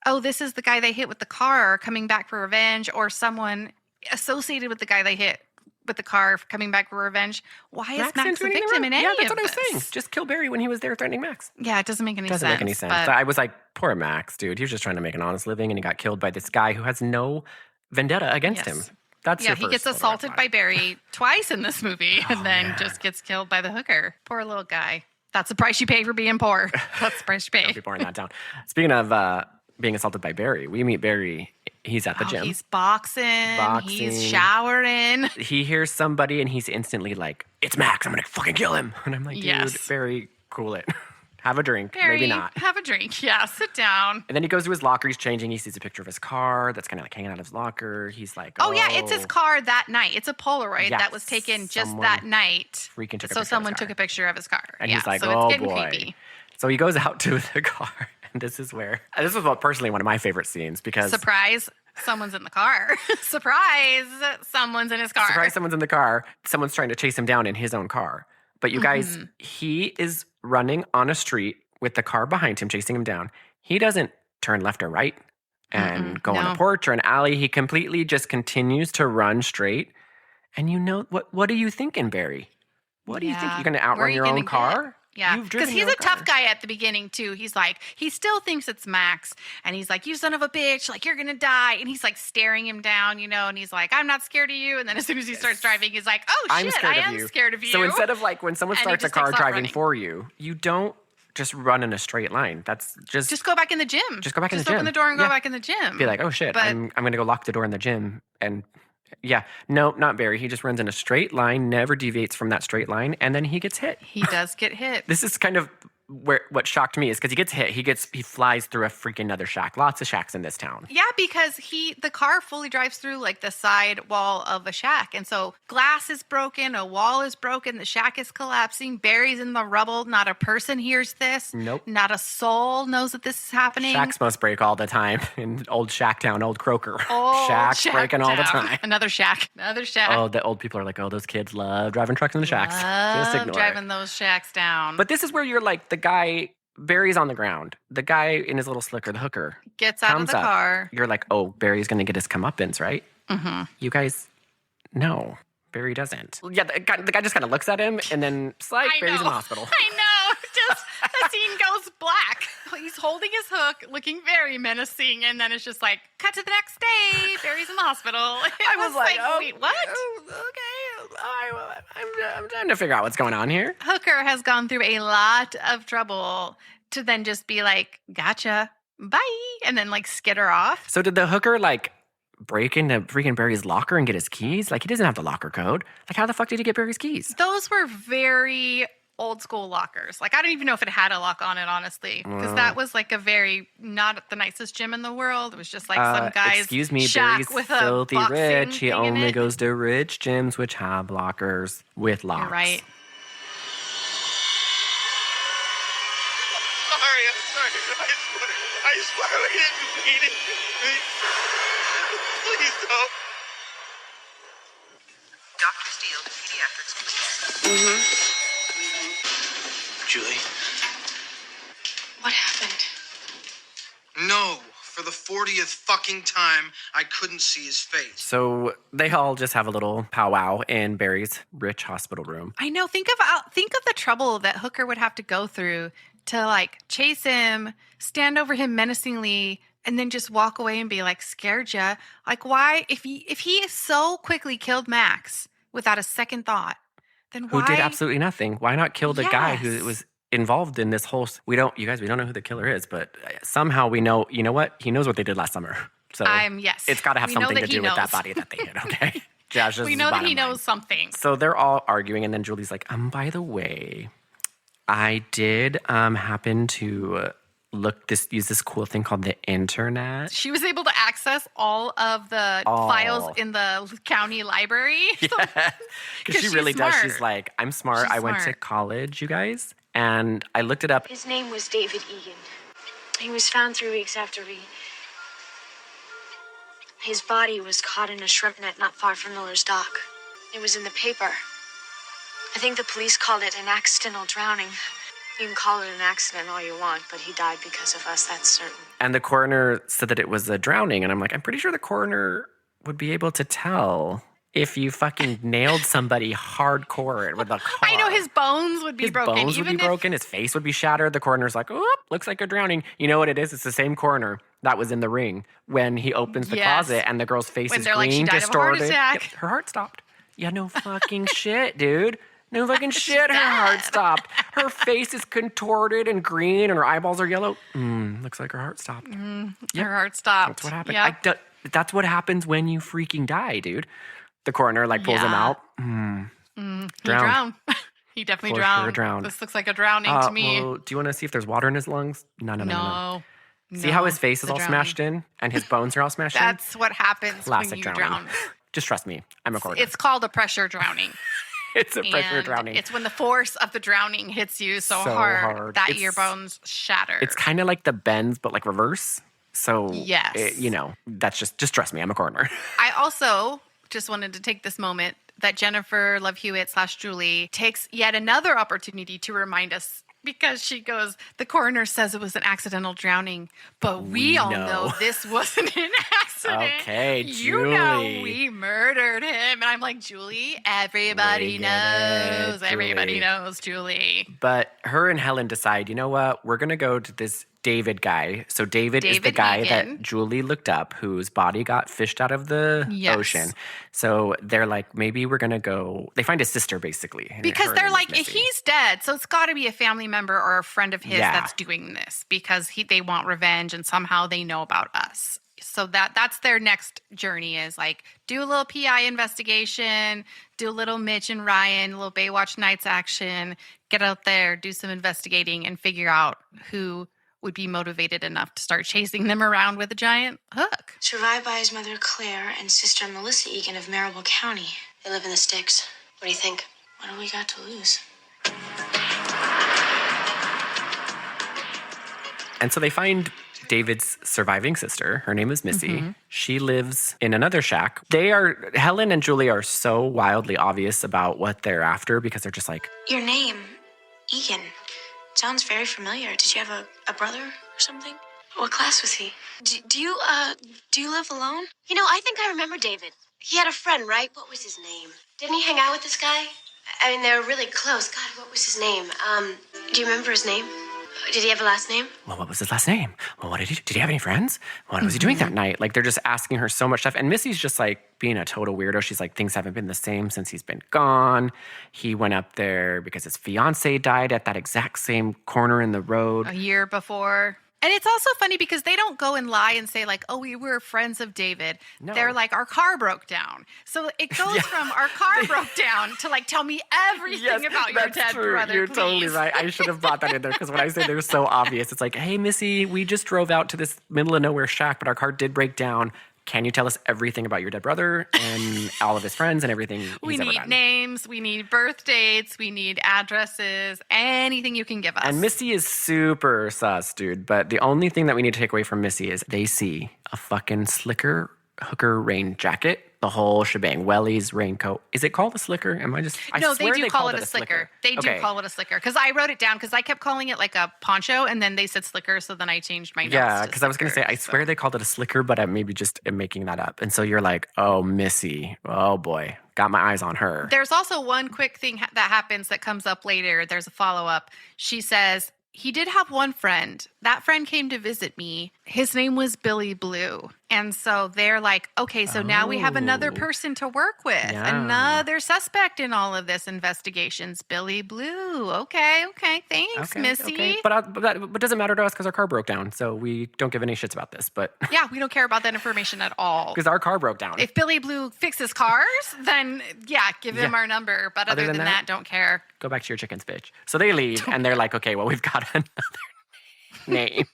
oh, this is the guy they hit with the car coming back for revenge, or someone associated with the guy they hit with the car coming back for revenge, why is Max the victim in any of this? Yeah, that's what I was saying. Just kill Barry when he was there threatening Max. Yeah, it doesn't make any sense. Doesn't make any sense. So I was like, poor Max, dude. He was just trying to make an honest living, and he got killed by this guy who has no vendetta against him. That's he gets assaulted by Barry twice in this movie, and then just gets killed by the hooker. Poor little guy. That's the price you pay for being poor. That's the price you pay. Don't be pouring that down. Speaking of being assaulted by Barry, we meet Barry. He's at the gym. He's boxing. He's showering. He hears somebody, and he's instantly like, "It's Max. I'm gonna fucking kill him." And I'm like, dude, Barry, cool it. Have a drink. Barry, maybe not. Have a drink. Yeah, sit down. And then he goes to his locker. He's changing. He sees a picture of his car that's kind of like hanging out of his locker. He's like, oh, yeah, it's his car that night. It's a Polaroid that was taken just that night. So someone took a picture of his car. And he's like, so it's getting boy. creepy. So he goes out to the car. And this was personally one of my favorite scenes because... Surprise. Someone's in the car. Surprise. Someone's in his car. Surprise, someone's in the car. Someone's trying to chase him down in his own car. But you guys, he is running on a street with the car behind him, chasing him down. He doesn't turn left or right and go on a porch or an alley. He completely just continues to run straight. And you know, what are you thinking, Barry? What do you think? You're going to outrun your own car? Yeah, because he's a tough guy at the beginning, too. He's like, he still thinks it's Max. And he's like, you son of a bitch, like, you're going to die. And he's like staring him down, you know, and he's like, I'm not scared of you. And then as soon as he starts driving, he's like, oh, shit, I am scared of you. So instead of like when someone starts a car driving for you, you don't just run in a straight line. That's just go back in the gym. Just go back in the gym. Just open the door and go back in the gym. Be like, oh, shit, I'm going to go lock the door in the gym. And yeah, no, not Barry. He just runs in a straight line, never deviates from that straight line, and then he gets hit. He does get hit. This is kind of what shocked me is because he gets hit. He flies through a freaking other shack. Lots of shacks in this town. Yeah, because the car fully drives through like the side wall of a shack. And so glass is broken, a wall is broken, the shack is collapsing, Barry's in the rubble. Not a person hears this. Nope. Not a soul knows that this is happening. Shacks must break all the time in old Shack Town, old Croaker. Shacks breaking all the time. Another shack. Oh, the old people are like, oh, those kids love driving trucks in the shacks. Just ignore driving those shacks down. But this is where you're like, the guy, Barry's on the ground. The guy in his little slicker, the hooker, gets out of the car. You're like, oh, Barry's going to get his comeuppance, right? Mm-hmm. You guys, no, Barry doesn't. Yeah, the guy just kind of looks at him, and then it's like, Barry's in the hospital. I know. Just the scene goes black. He's holding his hook, looking very menacing, and then it's just like, cut to the next day. Barry's in the hospital. I was like, wait, what? Okay, I'm trying to figure out what's going on here. Hooker has gone through a lot of trouble to then just be like, gotcha, bye, and then like skitter off. So did the hooker like break into freaking Barry's locker and get his keys? Like, he doesn't have the locker code. Like, how the fuck did he get Barry's keys? Those were very old school lockers. Like, I don't even know if it had a lock on it, honestly, because that was like a very not the nicest gym in the world. It was just like some guy's excuse me, shack Barry's with filthy a rich. He only goes to rich gyms which have lockers with locks. You're right. I'm sorry. I swear we didn't mean it. Please don't. Dr. Steele to pediatrics, please. Julie? What happened? No. For the 40th fucking time, I couldn't see his face. So they all just have a little powwow in Barry's rich hospital room. I know. Think of the trouble that Hooker would have to go through to like chase him, stand over him menacingly, and then just walk away and be like, scared ya. Like, why? If he so quickly killed Max without a second thought, then why? Who did absolutely nothing. Why not kill the guy who was involved in this whole... We don't know who the killer is, but somehow we know, you know what? He knows what they did last summer. So yes. it's got to have something to do with that body that they hid, okay? We know that he knows something. So they're all arguing, and then Julie's like, by the way, I did happen to use this cool thing called the internet. She was able to access all of the files in the county library. Yeah, because she really does. Smart. She's like, I'm smart. I went to college, you guys. And I looked it up. His name was David Egan. He was found 3 weeks after his body was caught in a shrimp net not far from Miller's Dock. It was in the paper. I think the police called it an accidental drowning. You can call it an accident all you want, but he died because of us, that's certain. And the coroner said that it was a drowning. And I'm like, I'm pretty sure the coroner would be able to tell if you fucking nailed somebody hardcore with a car. I know his bones would be broken. His bones would be broken. His face would be shattered. The coroner's like, oh, looks like a drowning. You know what it is? It's the same coroner that was in the ring when he opens the closet and the girl's face is green, like, she died distorted. Of a heart attack. Yep, her heart stopped. Yeah, no fucking shit, dude. No fucking shit, her heart stopped. Her face is contorted and green and her eyeballs are yellow. Looks like her heart stopped. Her heart stopped. That's what happened. Yep. That's what happens when you freaking die, dude. The coroner pulls him out. He drowned. He definitely drowned. Sure drowned. This looks like a drowning to me. Well, do you want to see if there's water in his lungs? No. See No, how his face is all drowning. smashed in and his bones are all smashed in? That's what happens Classic when you drowning. drown. Just trust me. I'm a coroner. It's called a pressure drowning. It's a pressure And drowning. It's when the force of the drowning hits you so hard that your bones shatter. It's kind of like the bends, but like reverse. So, yes. That's just trust me. I'm a coroner. I also just wanted to take this moment that Jennifer Love Hewitt / Julie takes yet another opportunity to remind us, because she goes, the coroner says it was an accidental drowning, but we all know this wasn't an accident. Okay, You know Julie. we murdered him. And I'm like, Julie, everybody knows. Julie. Everybody knows, Julie. But her and Helen decide, you know what? We're going to go to this David guy. So David is the guy Egan. that Julie looked up, whose body got fished out of the ocean. So they're like, maybe we're going to go. They find his sister, basically. Because Her they're name is like, Missy. he's dead, so it's got to be a family member or a friend of his that's doing this, because they want revenge and somehow they know about us. So that's their next journey, is like, do a little PI investigation, do a little Mitch and Ryan, a little Baywatch Nights action, get out there, do some investigating, and figure out who would be motivated enough to start chasing them around with a giant hook. Survived by his mother Claire and sister Melissa Egan of Marable County. They live in the sticks. What do you think? What do we got to lose? And so they find David's surviving sister. Her name is Missy. Mm-hmm. She lives in another shack. Helen and Julie are so wildly obvious about what they're after, because they're just like, Your name, Egan, sounds very familiar. Did you have a brother or something? What class was he? Do you live alone? You know, I think I remember David. He had a friend, right? What was his name? Didn't he hang out with this guy? I mean, they were really close. God, what was his name? Do you remember his name? Did he have a last name? well, what was his last name? Well, what did he have any friends? What was he doing that night? Like, they're just asking her so much stuff. And Missy's just like being a total weirdo. She's like, things haven't been the same since he's been gone. He went up there because his fiance died at that exact same corner in the road. A year before. And it's also funny because they don't go and lie and say like, oh, we were friends of David. No. They're like, our car broke down. So it goes from our car broke down to like, tell me everything about your that's dead true. brother, You're please. totally right. I should have brought that in there, because when I say they're so obvious, it's like, hey, Missy, we just drove out to this middle of nowhere shack, but our car did break down. Can you tell us everything about your dead brother and all of his friends and everything We he's ever need done? names, we need birth dates, we need addresses, anything you can give us. And Missy is super sus, dude. But the only thing that we need to take away from Missy is they see a fucking slicker hooker rain jacket, the whole shebang, wellies, raincoat. Is it called a slicker? Am I just? No, swear they do call called it a slicker. They do Okay. call it a slicker. Because I wrote it down because I kept calling it like a poncho and then they said slicker. So then I changed my notes. Yeah, to because I was going to say, slicker, I swear they called it a slicker, but I maybe just am making that up. And so you're like, oh, Missy. Oh, boy. Got my eyes on her. There's also one quick thing that happens that comes up later. There's a follow-up. She says, he did have one friend. That friend came to visit me. His name was Billy Blue. And so they're like, okay, so now we have another person to work with, another suspect in all of this investigations. Billy Blue. Okay, thanks, Missy. Okay. But it doesn't matter to us because our car broke down, so we don't give any shits about this. But yeah, we don't care about that information at all. Because our car broke down. If Billy Blue fixes cars, then give him our number. But other than that, don't care. Go back to your chickens, bitch. So they leave, and they're like, okay, well, we've got another name.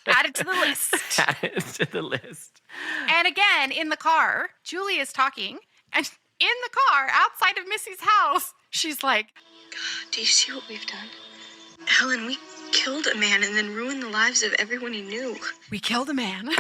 Add it to the list. Add it to the list. And again, in the car, Julie is talking. And in the car, outside of Missy's house, she's like, God, do you see what we've done? Helen, we killed a man and then ruined the lives of everyone he knew. We killed a man.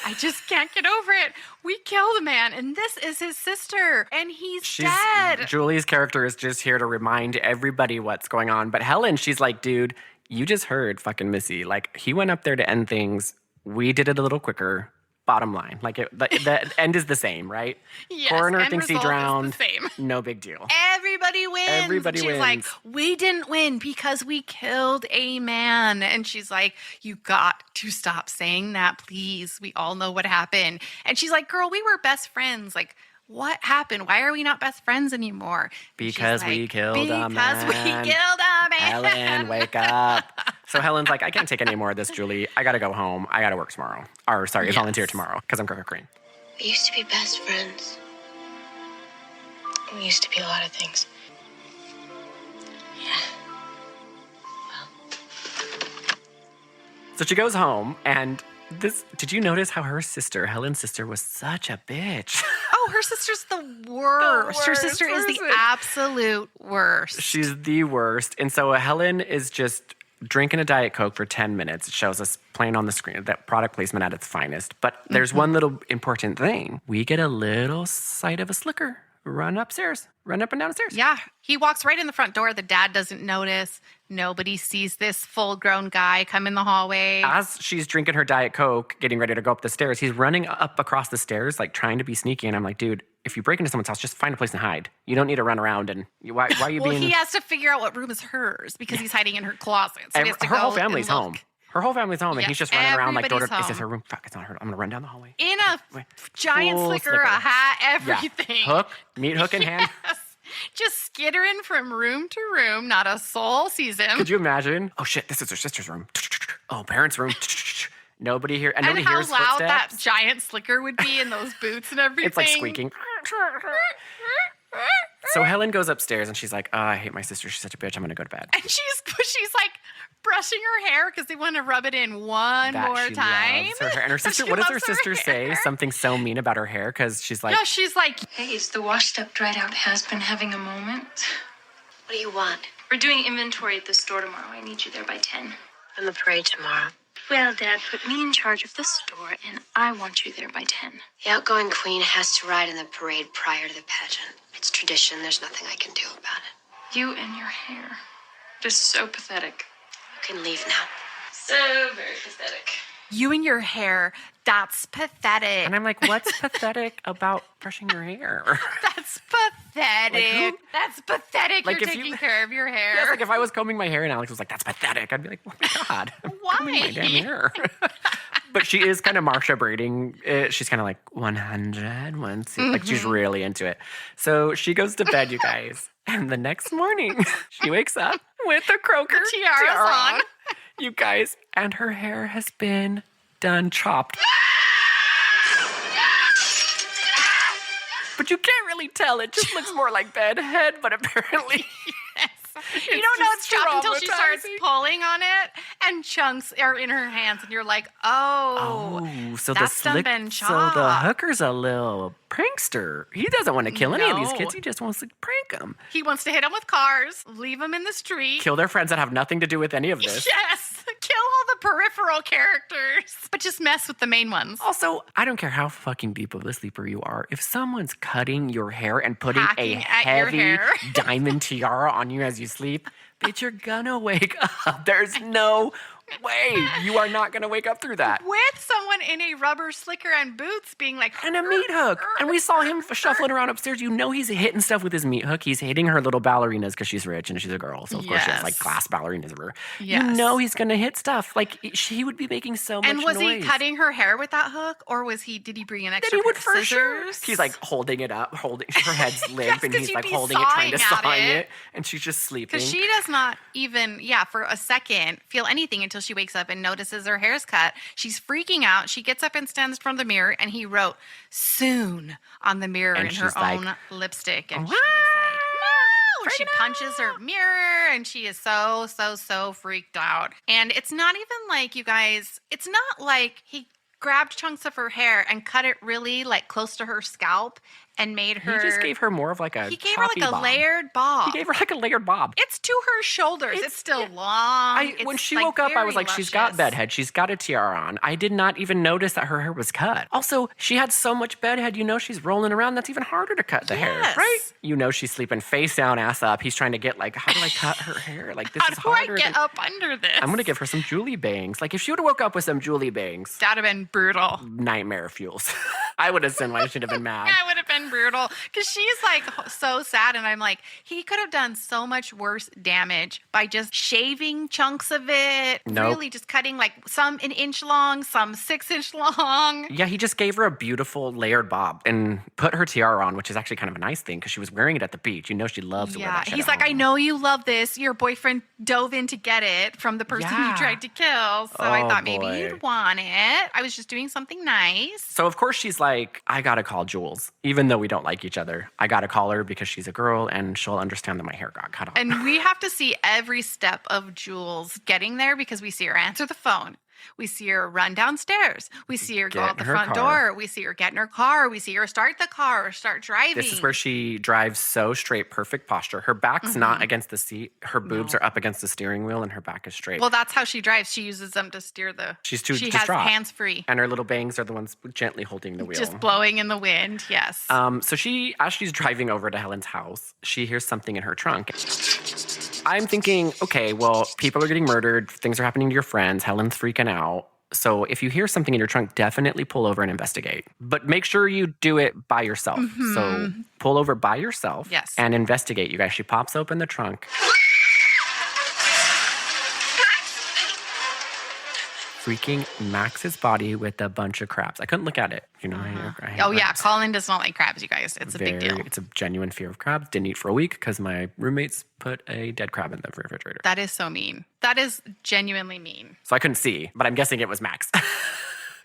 I just can't get over it. We killed a man, and this is his sister, and she's dead. Julie's character is just here to remind everybody what's going on. But Helen, she's like, dude, you just heard fucking Missy. Like, he went up there to end things. We did it a little quicker. Bottom line. Like, the end is the same, right? Yes, Coroner thinks he drowned. Same. No big deal. Everybody wins. She's like, we didn't win because we killed a man. And she's like, you got to stop saying that, please. We all know what happened. And she's like, girl, we were best friends. Like, what happened? Why are we not best friends anymore? Because we killed a man. Because we killed a man. Helen, wake up. So Helen's like, I can't take any more of this, Julie. I got to go home. I got to work tomorrow. Or, sorry, volunteer tomorrow because I'm Croaker Queen. We used to be best friends. We used to be a lot of things. Yeah. Well. So she goes home and did you notice how her sister, Helen's sister, was such a bitch? Oh, her sister's the worst. Her sister is the absolute worst. She's the worst. And so Helen is just drinking a Diet Coke for 10 minutes. It shows us playing on the screen, that product placement at its finest. But there's one little important thing. We get a little sight of a slicker run up and down the stairs. Yeah, he walks right in the front door. The dad doesn't notice. Nobody sees this full-grown guy come in the hallway. As she's drinking her Diet Coke, getting ready to go up the stairs, he's running up across the stairs, like trying to be sneaky. And I'm like, dude, if you break into someone's house, just find a place to hide. You don't need to run around and why are you well, being... he has to figure out what room is hers because he's hiding in her closet. So he has to her go whole family's and look. home. Her whole family's home, and he's just running around like, everybody's is this home. her room? Fuck, it's not her. I'm going to run down the hallway. In a giant Full slicker, a hat, everything. Yeah. Meat hook in hand. Yes. Just skittering from room to room. Not a soul sees him. Could you imagine? Oh, shit, this is her sister's room. Oh, parents' room. Nobody here. And nobody how hears loud footsteps. that giant slicker would be in those boots and everything. It's like squeaking. So Helen goes upstairs and she's like, oh, I hate my sister. She's such a bitch. I'm going to go to bed. And she's like brushing her hair because they want to rub it in one more time. Loves her hair. And her sister, what does her sister say? Something so mean about her hair because she's like... No, she's like... Hey, is the washed-up, dried-out husband having a moment? What do you want? We're doing inventory at the store tomorrow. I need you there by 10. And the parade tomorrow. Well, Dad put me in charge of the store, and I want you there by 10. The outgoing queen has to ride in the parade prior to the pageant. It's tradition. There's nothing I can do about it. You and your hair. Just so pathetic. You can leave now. So very pathetic. You and your hair, that's pathetic. And I'm like, what's pathetic about brushing your hair? That's pathetic. That's pathetic. Like You're taking care of your hair. Yes, like if I was combing my hair and Alex was like, that's pathetic, I'd be like, oh my God. I'm Why? combing my damn hair. But she is kind of Marsha braiding it. She's kind of like 100, 1, like she's really into it. So she goes to bed, you guys. And the next morning, she wakes up with the Croaker tiara on. You guys, and her hair has been done chopped. But you can't really tell. It just looks more like bedhead, but apparently... You don't know it's chopped until she starts pulling on it, and chunks are in her hands, and you're like, oh, so that's the been so chopped. the hooker's a little prankster. He doesn't want to kill any of these kids. He just wants to prank them. He wants to hit them with cars, leave them in the street. Kill their friends that have nothing to do with any of this. Yes, kill all the peripheral characters, but just mess with the main ones. Also, I don't care how fucking deep of a sleeper you are. If someone's cutting your hair and putting Hacking a at your heavy hair. diamond tiara on you as you sleep, bitch, you're gonna wake up. There's no way. You are not going to wake up through that. With someone in a rubber slicker and boots being like... And a meat hook. And we saw him shuffling around upstairs. You know he's hitting stuff with his meat hook. He's hitting her little ballerinas because she's rich and she's a girl. So, of course, she has, like, glass ballerinas. Yes. You know he's going to hit stuff. Like, she would be making so much noise. And was he cutting her hair with that hook? Or did he bring an extra pair of scissors? Sure. He's, like, holding it up, her head's limp, and he's, like, holding it, trying to saw it. And she's just sleeping. Because she does not even, for a second, feel anything until she wakes up and notices her hair's cut. She's freaking out. She gets up and stands in front of the mirror, and he wrote "soon" on the mirror in her own lipstick. And she was like, no! And she punches her mirror, and she is so freaked out. And it's not even like, you guys, it's not like he grabbed chunks of her hair and cut it really, like, close to her scalp and made her... He just gave her more of, like, a He gave her, like, a layered bob. He gave her, like, a layered bob. It's to her shoulders. It's still long. When she woke up, I was like, she's got bedhead. She's got a tiara on. I did not even notice that her hair was cut. Also, she had so much bedhead, you know she's rolling around. That's even harder to cut the hair, right? You know she's sleeping face down, ass up. He's trying to get, like, how do I cut her hair? Like, this is harder. How do I get up under this? I'm going to give her some Julie bangs. Like, if she would have woke up with some Julie bangs... That would have been brutal. Nightmare fuels. I would have said why she'd have been mad. I would have been brutal. Because she's, like, so sad. And I'm like, he could have done so much worse damage by just shaving chunks of it. Nope. Really just cutting, like, some an inch long, some 6 inch long. Yeah, he just gave her a beautiful layered bob and put her tiara on, which is actually kind of a nice thing because she was wearing it at the beach. You know she loves to wear that shit. He's like, I know you love this. Your boyfriend dove in to get it from the person you tried to kill. So I thought maybe you'd want it. I was just doing something nice. So, of course, she's like, I got to call Jules. Even though we don't like each other, I got to call her because she's a girl and she'll understand that my hair got cut off. And we have to see every step of Jules getting there because we see her answer the phone. We see her run downstairs. We see her go out the front door. We see her get in her car. We see her start the car or start driving. This is where she drives so straight, perfect posture. Her back's not against the seat. Her boobs are up against the steering wheel and her back is straight. Well, that's how she drives. She uses them to steer the... She has hands free. And her little bangs are the ones gently holding the wheel. Just blowing in the wind, yes. So as she's driving over to Helen's house, she hears something in her trunk. I'm thinking, okay, well, people are getting murdered. Things are happening to your friends. Helen's freaking out. So if you hear something in your trunk, definitely pull over and investigate. But make sure you do it by yourself. So pull over by yourself and investigate, you guys. She pops open the trunk. Freaking Max's body with a bunch of crabs. I couldn't look at it. You know, I hate crabs. Colin does not like crabs, you guys. It's a big deal. It's a genuine fear of crabs. Didn't eat for a week because my roommates put a dead crab in the refrigerator. That is so mean. That is genuinely mean. So I couldn't see, but I'm guessing it was Max.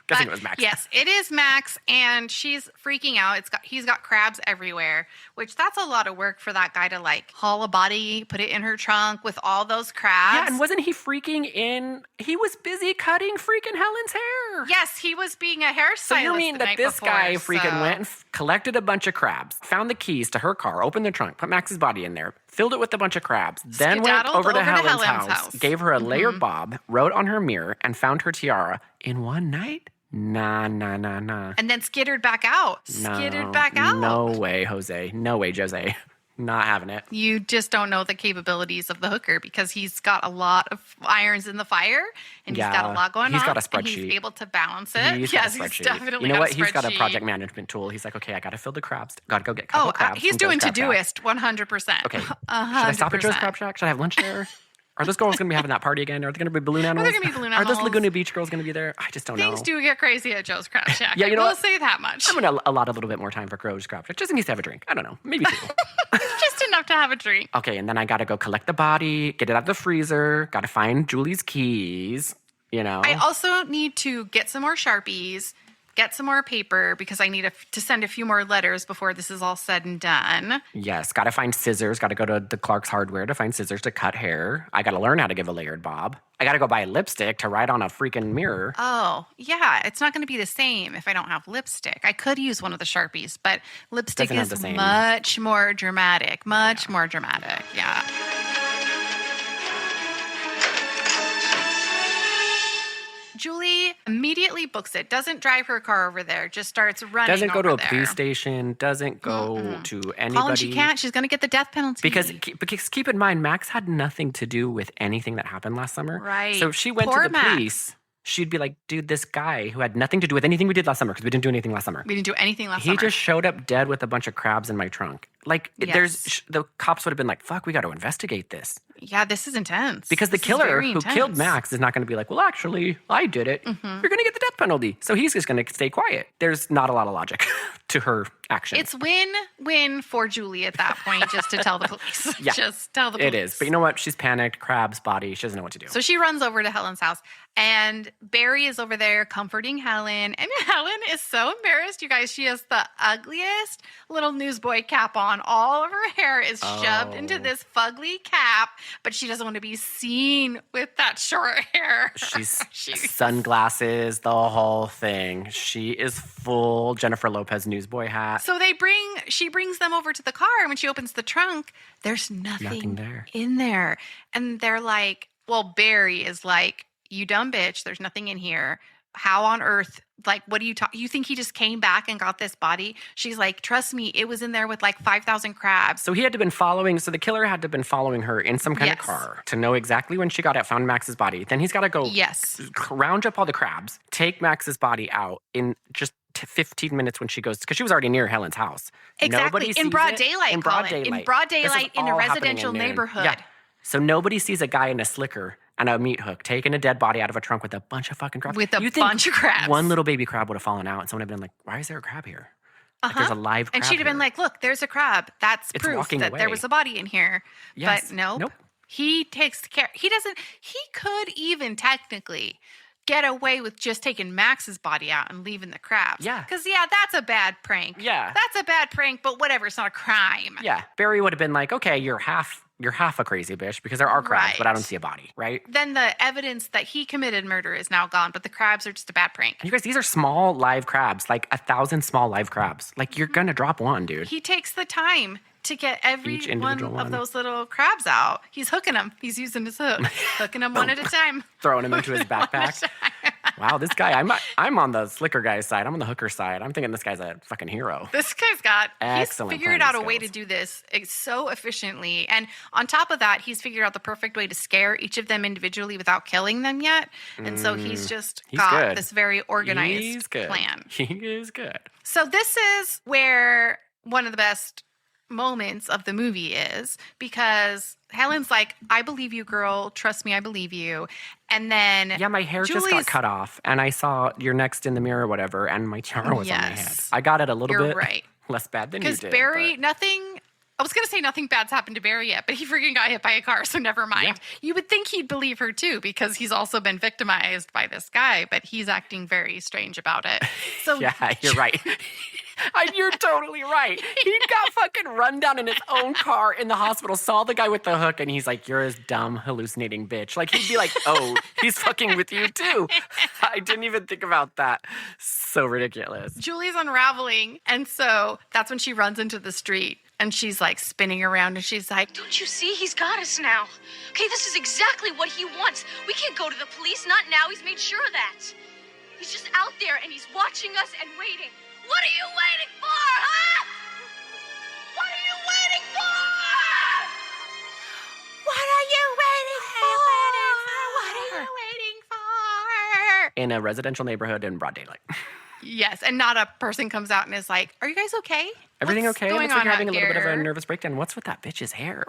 Guessing it was Max. Yes, it is Max, and she's freaking out. He's got crabs everywhere, which that's a lot of work for that guy to, like, haul a body, put it in her trunk with all those crabs. Yeah, and wasn't he freaking in? He was busy cutting freaking Helen's hair. Yes, he was being a hairstylist. So you mean that this guy freaking went and collected a bunch of crabs, found the keys to her car, opened the trunk, put Max's body in there, filled it with a bunch of crabs, then went over to Helen's house, gave her a layered bob, wrote on her mirror, and found her tiara in one night? Nah. And then skittered back out. No way, Jose. No way, Jose. Not having it. You just don't know the capabilities of the hooker because he's got a lot of irons in the fire and he's got a lot going on. He's got a spreadsheet. He's able to balance it. He's definitely got a spreadsheet. He's got a project management tool. He's like, okay, I got to fill the crabs. Got to go get a couple crabs. He's doing Todoist 100%. Okay. Should I stop at Joe's Crab Shack? Should I have lunch there? Are those girls going to be having that party again? Are they going to be balloon animals? Are they going to be balloon animals? Are those Laguna Beach girls going to be there? I just don't know. Things do get crazy at Joe's Crab Shack. Yeah, you know what? Say that much. I'm going to allot a little bit more time for Joe's Crab Shack, just in case to have a drink. I don't know. Maybe 2. Just enough to have a drink. Okay, and then I got to go collect the body, get it out of the freezer, got to find Julie's keys, you know. I also need to get some more Sharpies, get some more paper because I need to send a few more letters before this is all said and done. Yes, got to find scissors. Got to go to the Clark's Hardware to find scissors to cut hair. I got to learn how to give a layered bob. I got to go buy lipstick to write on a freaking mirror. Oh, yeah. It's not going to be the same if I don't have lipstick. I could use one of the Sharpies, but lipstick is much more dramatic. More dramatic. Yeah. Julie Immediately books it. Doesn't drive her car over there. Just starts running. Doesn't go to a there. police station. Doesn't go to anybody. Colin, she can't. She's going to get the death penalty. Because keep in mind, Max had nothing to do with anything that happened last summer. Right. So if she went Poor to the Max. police, she'd be like, dude, this guy who had nothing to do with anything we did last summer, because we didn't do anything last summer. We didn't do anything last summer. He just showed up dead with a bunch of crabs in my trunk. Like, Yes. the cops would have been like, fuck, we got to investigate this. Yeah, this is intense. Because the This is killer very who killed intense. Max is not going to be like, well, actually, I did it. You're going to get the death penalty. So he's just going to stay quiet. There's not a lot of logic to her action. It's win-win for Julie at that point, just to tell the police. Yeah. Just tell the police. It is. But you know what? She's panicked. Crab's body. She doesn't know what to do. So she runs over to Helen's house, and Barry is over there comforting Helen. And Helen is so embarrassed, you guys. She has the ugliest little newsboy cap on. All of her hair is shoved into this fugly cap, but she doesn't want to be seen with that short hair. She's sunglasses, the whole thing. She is full Jennifer Lopez newsboy hat. So she brings them over to the car, and when she opens the trunk, there's nothing there. in there. And they're like, well, Barry is like, you dumb bitch, there's nothing in here. How on earth, like, what do you think he just came back and got this body? She's like, trust me, it was in there with like 5,000 crabs. So the killer had to have been following her in some kind of car to know exactly when she found Max's body. Then he's got to go round up all the crabs, take Max's body out in just 15 minutes when she goes, because she was already near Helen's house. Exactly. In broad daylight, in broad Colin. daylight. In broad daylight in a all happening residential in noon. neighborhood. Yeah. So nobody sees a guy in a slicker and a meat hook taking a dead body out of a trunk with a bunch of fucking crabs. With a You think bunch of crabs. One little baby crab would have fallen out and someone would have been like, why is there a crab here? Like, there's a live crab And she'd have been here. like, look, there's a crab. That's It's proof walking that away. there was a body in here. Yes. But nope. Nope. He takes care. He could even technically get away with just taking Max's body out and leaving the crabs. Yeah. Because, that's a bad prank. Yeah. That's a bad prank, but whatever. It's not a crime. Yeah. Barry would have been like, okay, you're half a crazy bitch because there are crabs, Right. but I don't see a body, right? Then the evidence that he committed murder is now gone, but the crabs are just a bad prank. And you guys, these are small live crabs, like 1,000 small live crabs. Like, you're going to drop one, dude. He takes the time to get every Each one individual of one. those little crabs out. He's hooking them. He's using his hook. Hooking them one at a time. Throwing him into his backpack. Wow, this guy, I'm on the slicker guy's side. I'm on the hooker side. I'm thinking this guy's a fucking hero. This guy's Excellent he's figured planning out a way to skills. do this so efficiently. And on top of that, he's figured out the perfect way to scare each of them individually without killing them yet. And so he's got good. this very organized He's good. plan. He is good. So this is where one of the best moments of the movie is, because Helen's like, I believe you, girl. Trust me, I believe you. And then Yeah, my hair just got cut off, and I saw you're next in the mirror or whatever, and my tiara was on my head. Yes. I got it a little You're bit right. less bad than you did. because Barry, but- I was going to say nothing bad's happened to Barry yet, but he freaking got hit by a car, so never mind. Yeah. You would think he'd believe her too, because he's also been victimized by this guy, but he's acting very strange about it. So Yeah, you're right. You're totally right. He got fucking run down in his own car in the hospital, saw the guy with the hook, and he's like, you're his dumb, hallucinating bitch. Like, he'd be like, oh, he's fucking with you too. I didn't even think about that. So ridiculous. Julie's unraveling, and so that's when she runs into the street. And she's like spinning around, and she's like, Don't you see? He's got us now. Okay, this is exactly what he wants. We can't go to the police, not now. He's made sure of that. He's just out there, and he's watching us and waiting. What are you waiting for, huh? What are you waiting for? What are you waiting for? What are you waiting for? In a residential neighborhood in broad daylight. Yes, and not a person comes out and is like, are you guys okay? Everything What's okay? going Looks like on you're having a out little bit of a here? nervous breakdown. What's with that bitch's hair?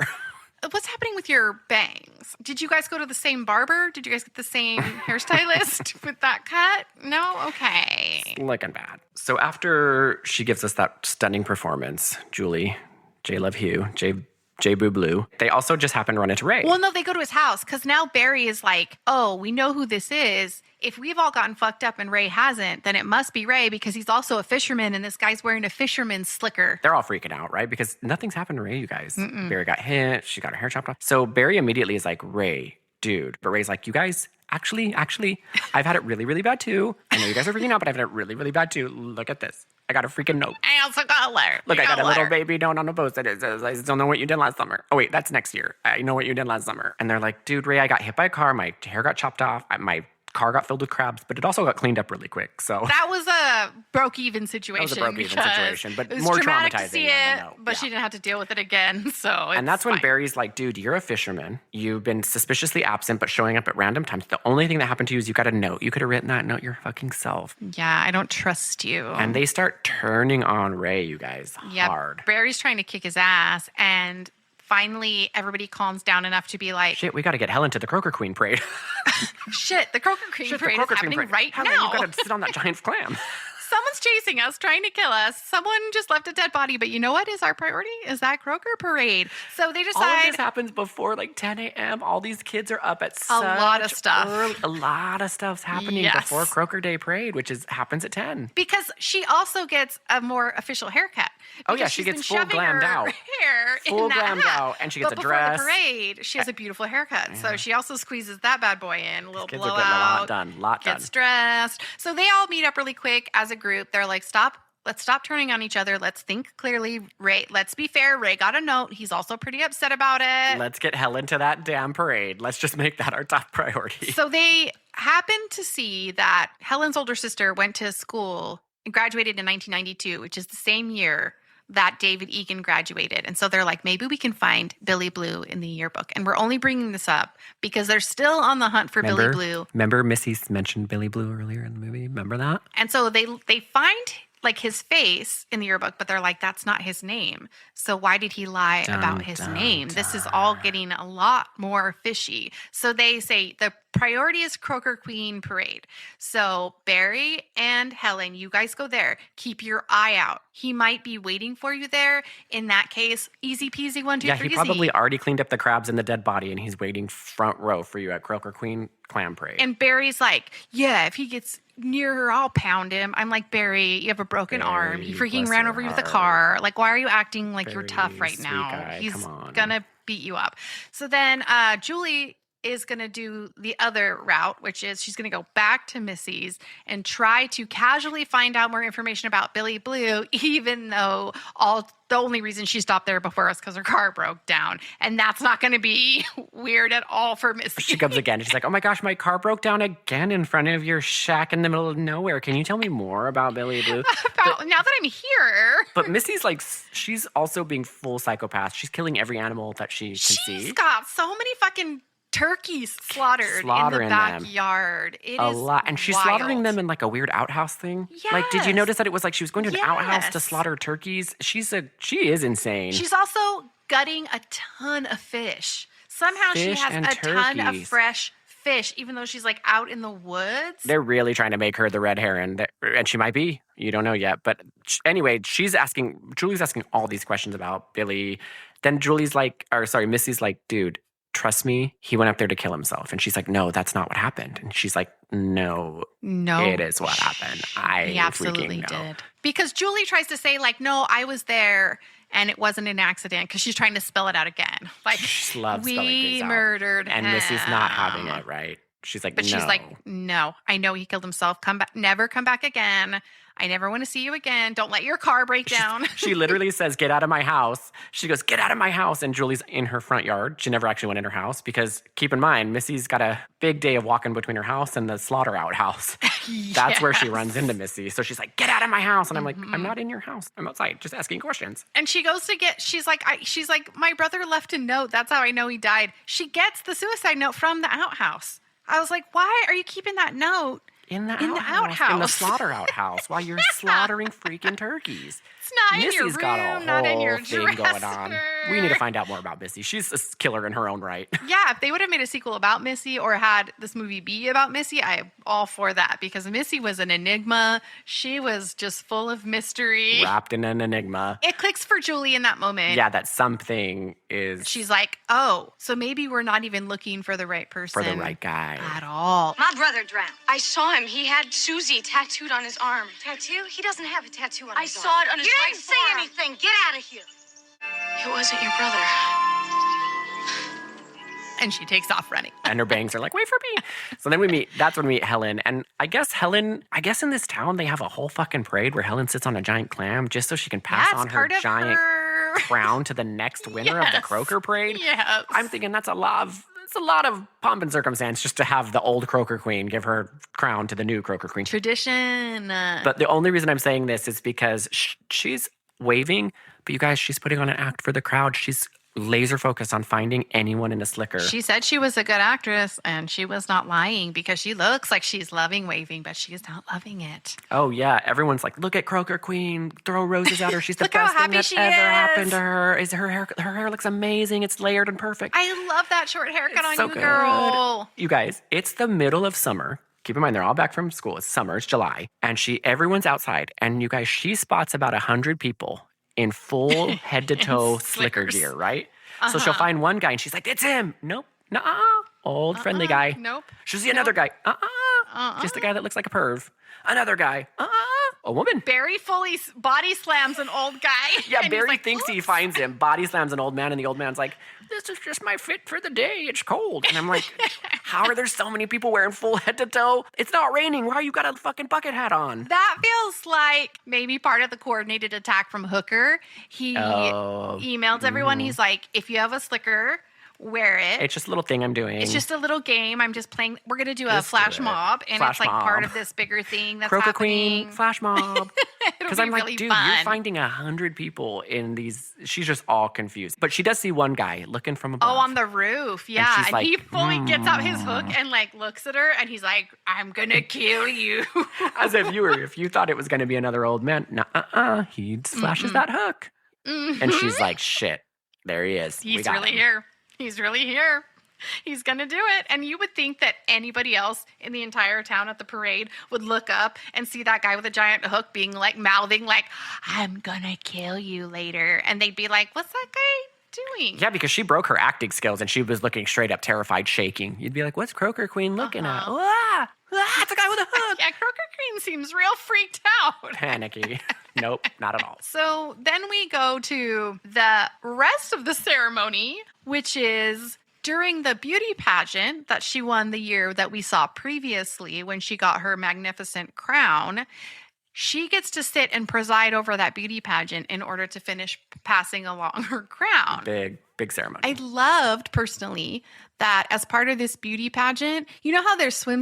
What's happening with your bangs? Did you guys go to the same barber? Did you guys get the same hairstylist with that cut? No? Okay. Looking bad. So after she gives us that stunning performance, Julie, J Love Hugh, J Boo Blue, they also just happen to run into Ray. Well, no, they go to his house because now Barry is like, oh, we know who this is. If we've all gotten fucked up and Ray hasn't, then it must be Ray because he's also a fisherman and this guy's wearing a fisherman's slicker. They're all freaking out, right? Because nothing's happened to Ray, you guys. Barry got hit. She got her hair chopped off. So Barry immediately is like, Ray, dude. But Ray's like, you guys, actually, I've had it really, really bad too. I know you guys are freaking out, but I've had it really, really bad too. Look at this. I got a freaking note. I also got a letter. Look, I got a little baby note on a post that it says, I still know what you did last summer. Oh, wait, that's next year. I know what you did last summer. And they're like, dude, Ray, I got hit by a car. My hair got chopped off. My car got filled with crabs, but it also got cleaned up really quick. So that was a broke-even situation. But it was more traumatic traumatizing. to see it, but she didn't have to deal with it again. So and that's when Barry's like, dude, you're a fisherman. You've been suspiciously absent, but showing up at random times. The only thing that happened to you is you got a note. You could have written that note your fucking self. Yeah, I don't trust you. And they start turning on Ray, you guys, hard. Barry's trying to kick his ass, and finally everybody calms down enough to be like, shit, we got to get Helen to the Croaker Queen Parade. Shit, the Croaker Queen Parade is happening right Helen, now. You got to sit on that giant clam. Someone's chasing us, trying to kill us. Someone just left a dead body. But you know what is our priority? Is that Croaker Parade. So they decide. All of this happens before like 10 a.m. All these kids are up at such a lot of stuff. A lot of stuff's happening before Croaker Day Parade, which happens at 10. Because she also gets a more official haircut. Oh, yeah, she gets full glammed out. Full glammed out, and she gets a dress. Before the parade, she has a beautiful haircut. Yeah. So she also squeezes that bad boy in. A little blowout. Kids are getting a lot done. Gets dressed. So they all meet up really quick as a group. They're like, let's stop turning on each other. Let's think clearly. Ray, let's be fair. Ray got a note. He's also pretty upset about it. Let's get Helen to that damn parade. Let's just make that our top priority. So they happen to see that Helen's older sister went to school and graduated in 1992, which is the same year that David Egan graduated. And so they're like, maybe we can find Billy Blue in the yearbook. And we're only bringing this up because they're still on the hunt for Billy Blue. Remember Missy mentioned Billy Blue earlier in the movie? Remember that? And so they find like his face in the yearbook, but they're like, that's not his name. So why did he lie about his name? This is all getting a lot more fishy. So they say the priority is Croaker Queen Parade. So Barry and Helen, you guys go there. Keep your eye out. He might be waiting for you there. In that case, easy peasy, 1, 2, 3, Yeah, he probably already cleaned up the crabs and the dead body, and he's waiting front row for you at Croaker Queen Clam Parade. And Barry's like, yeah, if he gets near her, I'll pound him. I'm like, Barry, you have a broken arm. He freaking ran over you with a car. Like, why are you acting like you're tough right now? Guy. He's gonna beat you up. So then Julie is going to do the other route, which is she's going to go back to Missy's and try to casually find out more information about Billy Blue, even though the only reason she stopped there before was because her car broke down. And that's not going to be weird at all for Missy. She comes again. She's like, oh my gosh, my car broke down again in front of your shack in the middle of nowhere. Can you tell me more about Billy Blue? Now that I'm here. But Missy's like, she's also being full psychopath. She's killing every animal that she can see. She's got so many fucking turkeys slaughtered in the backyard. It is a lot. And she's wild. slaughtering them in like a weird outhouse thing. Yes. Like, did you notice that it was like she was going to an outhouse to slaughter turkeys? She is insane. She's also gutting a ton of fish. Somehow she has a ton of fresh fish, even though she's like out in the woods. They're really trying to make her the red heron, and she might be. You don't know yet. But anyway, Julie's asking all these questions about Billy. Then Missy's like, dude, trust me, he went up there to kill himself. And she's like, no, that's not what happened. And she's like, no, it is what happened. He absolutely did. Because Julie tries to say like, no, I was there and it wasn't an accident, because she's trying to spell it out again. Like, she loves we murdered him. And Missy's not having it right. She's like, she's like, no, I know he killed himself. Come back, never come back again. I never want to see you again. Don't let your car break down. She literally says, get out of my house. She goes, get out of my house. And Julie's in her front yard. She never actually went in her house because, keep in mind, Missy's got a big day of walking between her house and the slaughter outhouse. That's where she runs into Missy. So she's like, get out of my house. And I'm like, I'm not in your house. I'm outside just asking questions. And she goes to she's like, my brother left a note. That's how I know he died. She gets the suicide note from the outhouse. I was like, why are you keeping that note? In the outhouse. In the slaughter outhouse while you're slaughtering freaking turkeys. It's not Missy's in your room, got a whole not in your thing dresser. going on. We need to find out more about Missy. She's a killer in her own right. Yeah, if they would have made a sequel about Missy or had this movie be about Missy, I'm all for that, because Missy was an enigma. She was just full of mystery. Wrapped in an enigma. It clicks for Julie in that moment. Yeah, that something is... She's like, oh, so maybe we're not even looking for the right person. For the right guy. At all. My brother drowned. I saw him. He had Susie tattooed on his arm. Tattoo? He doesn't have a tattoo on I his arm. saw it on his You right didn't say forearm. anything. Get out of here. It wasn't your brother. And she takes off running. And her bangs are like, wait for me. So then that's when we meet Helen. And I guess in this town, they have a whole fucking parade where Helen sits on a giant clam just so she can pass on her giant crown to the next winner of the Croaker Parade. Yes. I'm thinking that's a lot of it's a lot of pomp and circumstance just to have the old Croaker Queen give her crown to the new Croaker Queen. Tradition. But the only reason I'm saying this is because she's waving, but you guys, she's putting on an act for the crowd. She's laser focused on finding anyone in a slicker. She said she was a good actress, and she was not lying because she looks like she's loving waving, but she's not loving it. Oh, yeah. Everyone's like, look at Croaker Queen. Throw roses at her. She's the Look how best thing happy that's she ever is. happened to her. Is her hair looks amazing. It's layered and perfect. I love that short haircut It's on so you, good. girl. You guys, it's the middle of summer. Keep in mind, they're all back from school. It's summer. It's July. And everyone's outside. And you guys, she spots about 100 people in full head-to-toe slicker gear, right? So she'll find one guy and she's like, it's him. Nope. Nuh-uh. Old friendly guy. Nope. She'll see another guy. Just the guy that looks like a perv. Another guy. A woman. Barry fully body slams an old guy. Yeah, and Barry he's like, thinks he "Oops." finds him. Body slams an old man, and the old man's like, this is just my fit for the day. It's cold. And I'm like, how are there so many people wearing full head to toe? It's not raining. Why you got a fucking bucket hat on? That feels like maybe part of the coordinated attack from Hooker. He emailed everyone. He's like, if you have a slicker, wear it. It's just a little thing I'm doing. It's just a little game. I'm just playing. We're going to do a Just flash do it. mob, and Flash it's like mob. part of this bigger thing that's Croaker happening. Queen, flash mob. Because I'm like, really dude, fun. you're finding 100 people in these. She's just all confused. But she does see one guy looking from above. Oh, on the roof. Yeah. she's And like, he fully gets out his hook and like looks at her and he's like, I'm going to kill you. As a viewer, if you thought it was going to be another old man, he flashes that hook. And she's like, shit, there he is. We He's got really him. here. He's really here. He's going to do it. And you would think that anybody else in the entire town at the parade would look up and see that guy with a giant hook being like mouthing like, I'm going to kill you later. And they'd be like, what's that guy doing? Yeah, because she broke her acting skills and she was looking straight up terrified, shaking. You'd be like, what's Croaker Queen looking at? It's a guy with a hook. Yeah, Croaker Queen seems real freaked out. Panicky. Nope, not at all. So then we go to the rest of the ceremony, which is during the beauty pageant that she won the year that we saw previously when she got her magnificent crown. She gets to sit and preside over that beauty pageant in order to finish passing along her crown. Big ceremony. I loved personally that as part of this beauty pageant, you know how there's like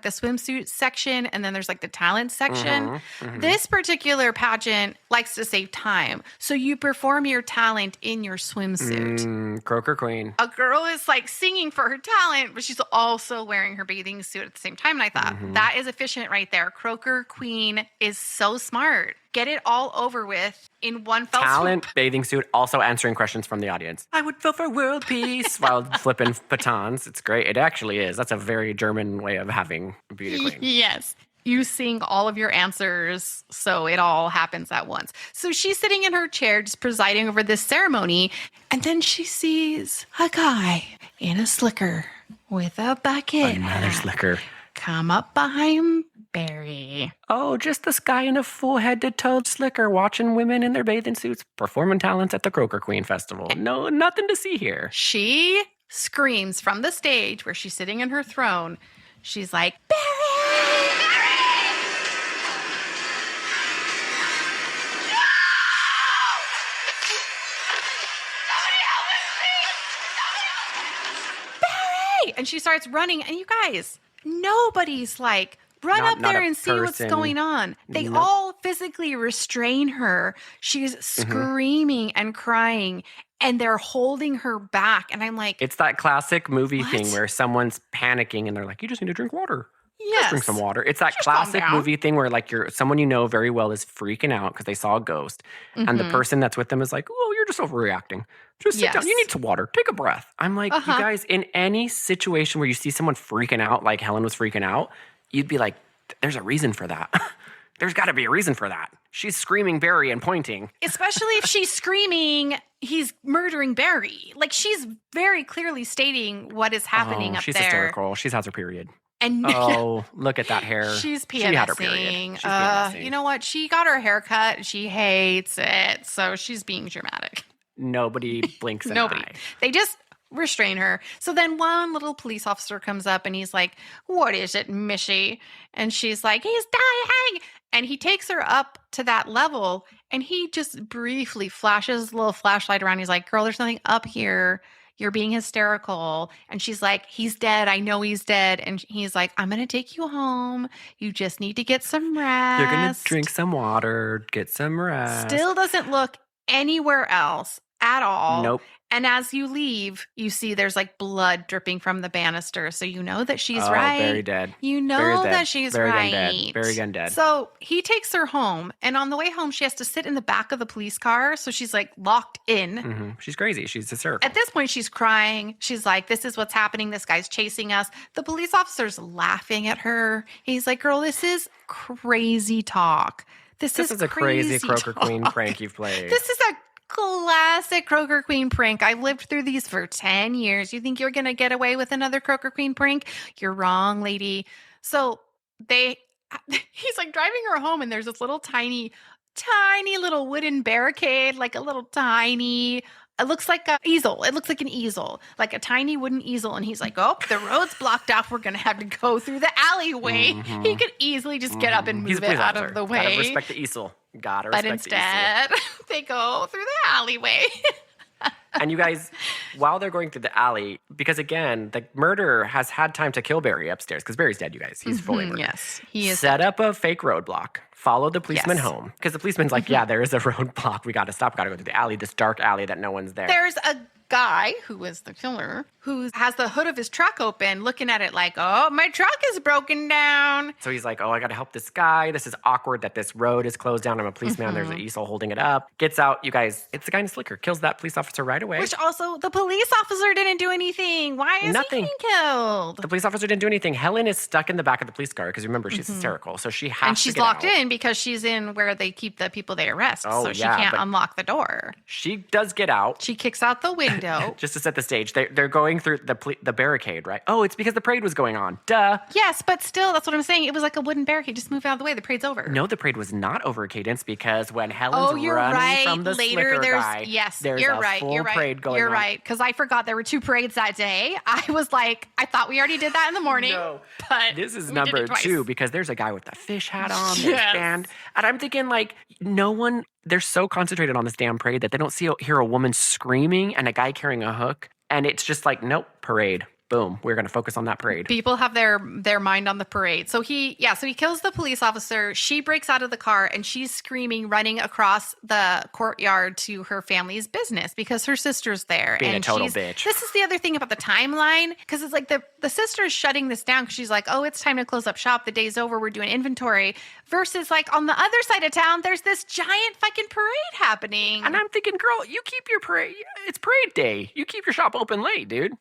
the swimsuit section and then there's like the talent section. This particular pageant likes to save time. So you perform your talent in your swimsuit. Croaker Queen. A girl is like singing for her talent, but she's also wearing her bathing suit at the same time. And I thought that is efficient right there. Croaker Queen is so smart. Get it all over with in one fell Talent, swoop. bathing suit, also answering questions from the audience. I would vote for world peace while flipping batons. It's great. It actually is. That's a very German way of having a beauty queen. Yes. You sing all of your answers, so it all happens at once. So she's sitting in her chair, just presiding over this ceremony, and then she sees a guy in a slicker with a bucket Another slicker. come up behind Barry. Oh, just this guy in a full head-to-toe slicker watching women in their bathing suits performing talents at the Croaker Queen Festival. No, nothing to see here. She screams from the stage where she's sitting in her throne. She's like, Barry! And she starts running, and you guys, nobody's like, run Not- up not there a and see what's person. going on. They Nope. all physically restrain her. She's screaming and crying, and they're holding her back. And I'm like, It's that classic movie thing What? where someone's panicking and they're like, you just need to drink water. yes. Just drink some water. It's that Just calm classic down. movie thing where like someone you know very well is freaking out because they saw a ghost. And the person that's with them is like, oh, you're just overreacting. Just sit down. Yes. You need some water. Take a breath. I'm like, you Uh-huh. guys, in any situation where you see someone freaking out, like Helen was freaking out, you'd be like, there's a reason for that. There's got to be a reason for that. She's screaming Barry and pointing. Especially if she's screaming, he's murdering Barry. Like, she's very clearly stating what is happening up she's there. hysterical. She has her period. And Oh, look at that hair. she's She had her PMSing. period. She's PMSing. You know what? She got her hair cut. She hates it. So she's being dramatic. Nobody blinks an Nobody. eye. They just restrain her. So then one little police officer comes up and he's like, what is it, Missy? And she's like, he's dying. And he takes her up to that level and he just briefly flashes a little flashlight around. He's like, girl, there's nothing up here. you're being hysterical. And she's like, he's dead. I know he's dead. And he's like, I'm going to take you home. You just need to get some rest. You're going to drink some water, get some rest. Still doesn't look anywhere else at all. Nope. And as you leave, you see there's like blood dripping from the banister. So you know that she's right. Very dead. You know very dead. that she's very right. Dead. Very dead. So he takes her home. And on the way home, she has to sit in the back of the police car. So she's like locked in. Mm-hmm. She's crazy. She's hysterical. At this point, she's crying. She's like, this is what's happening. This guy's chasing us. The police officer's laughing at her. He's like, girl, this is crazy talk. This is a crazy Croaker talk. Queen prank you've played. This is a classic Croaker Queen prank. I've lived through these for 10 years. You think you're going to get away with another Croaker Queen prank? You're wrong, lady. So he's like driving her home and there's this little tiny little wooden barricade, like a little tiny, it looks like an easel. It looks like an easel, like a tiny wooden easel. And he's like, oh, the road's blocked off. We're going to have to go through the alleyway. Mm-hmm. He could easily just get up and move it out of the way. Gotta respect the easel. Gotta respect but instead, they go through the alleyway. And you guys, while they're going through the alley, because again, the murderer has had time to kill Barry upstairs, because Barry's dead, you guys. He's fully murdered. Yes, he is. Set up a fake roadblock. Follow the policeman home. Because the policeman's like, yeah, there is a roadblock. We got to stop. Got to go through the alley, this dark alley that no one's there. There's a guy who is the killer who has the hood of his truck open, looking at it like, oh, my truck is broken down. So he's like, oh, I got to help this guy. This is awkward that this road is closed down. I'm a policeman. There's an easel holding it up. Gets out. You guys, it's the guy in the slicker. Kills that police officer right away. Which also, the police officer didn't do anything. Why is he getting killed? The police officer didn't do anything. Helen is stuck in the back of the police car because remember, she's hysterical. So she has to And she's locked in because she's in where they keep the people they arrest. Oh, so she can't unlock the door. She does get out. She kicks out the window. Just to set the stage. They're going through the barricade, right? Oh, it's because the parade was going on. Duh. Yes, but still, that's what I'm saying. It was like a wooden barricade. Just move out of the way. The parade's over. No, the parade was not over, Cadence, because when Helen's running from the slicker guy, there's a full parade going on. You're right, because I forgot there were 2 parades that day. I was like, I thought we already did that in the morning. No, but this is number 2 because there's a guy with the fish hat on, there's band, and I'm thinking like, no one, they're so concentrated on this damn parade that they don't hear a woman screaming and a guy carrying a hook. And it's just like, nope, parade. Boom. We're going to focus on that parade. People have their mind on the parade. So he kills the police officer. She breaks out of the car and she's screaming, running across the courtyard to her family's business because her sister's there. Being and a total bitch. This is the other thing about the timeline, because it's like the sister's shutting this down because she's like, oh, it's time to close up shop. The day's over. We're doing inventory. Versus like on the other side of town, there's this giant fucking parade happening. And I'm thinking, girl, you keep your parade. It's parade day. You keep your shop open late, dude.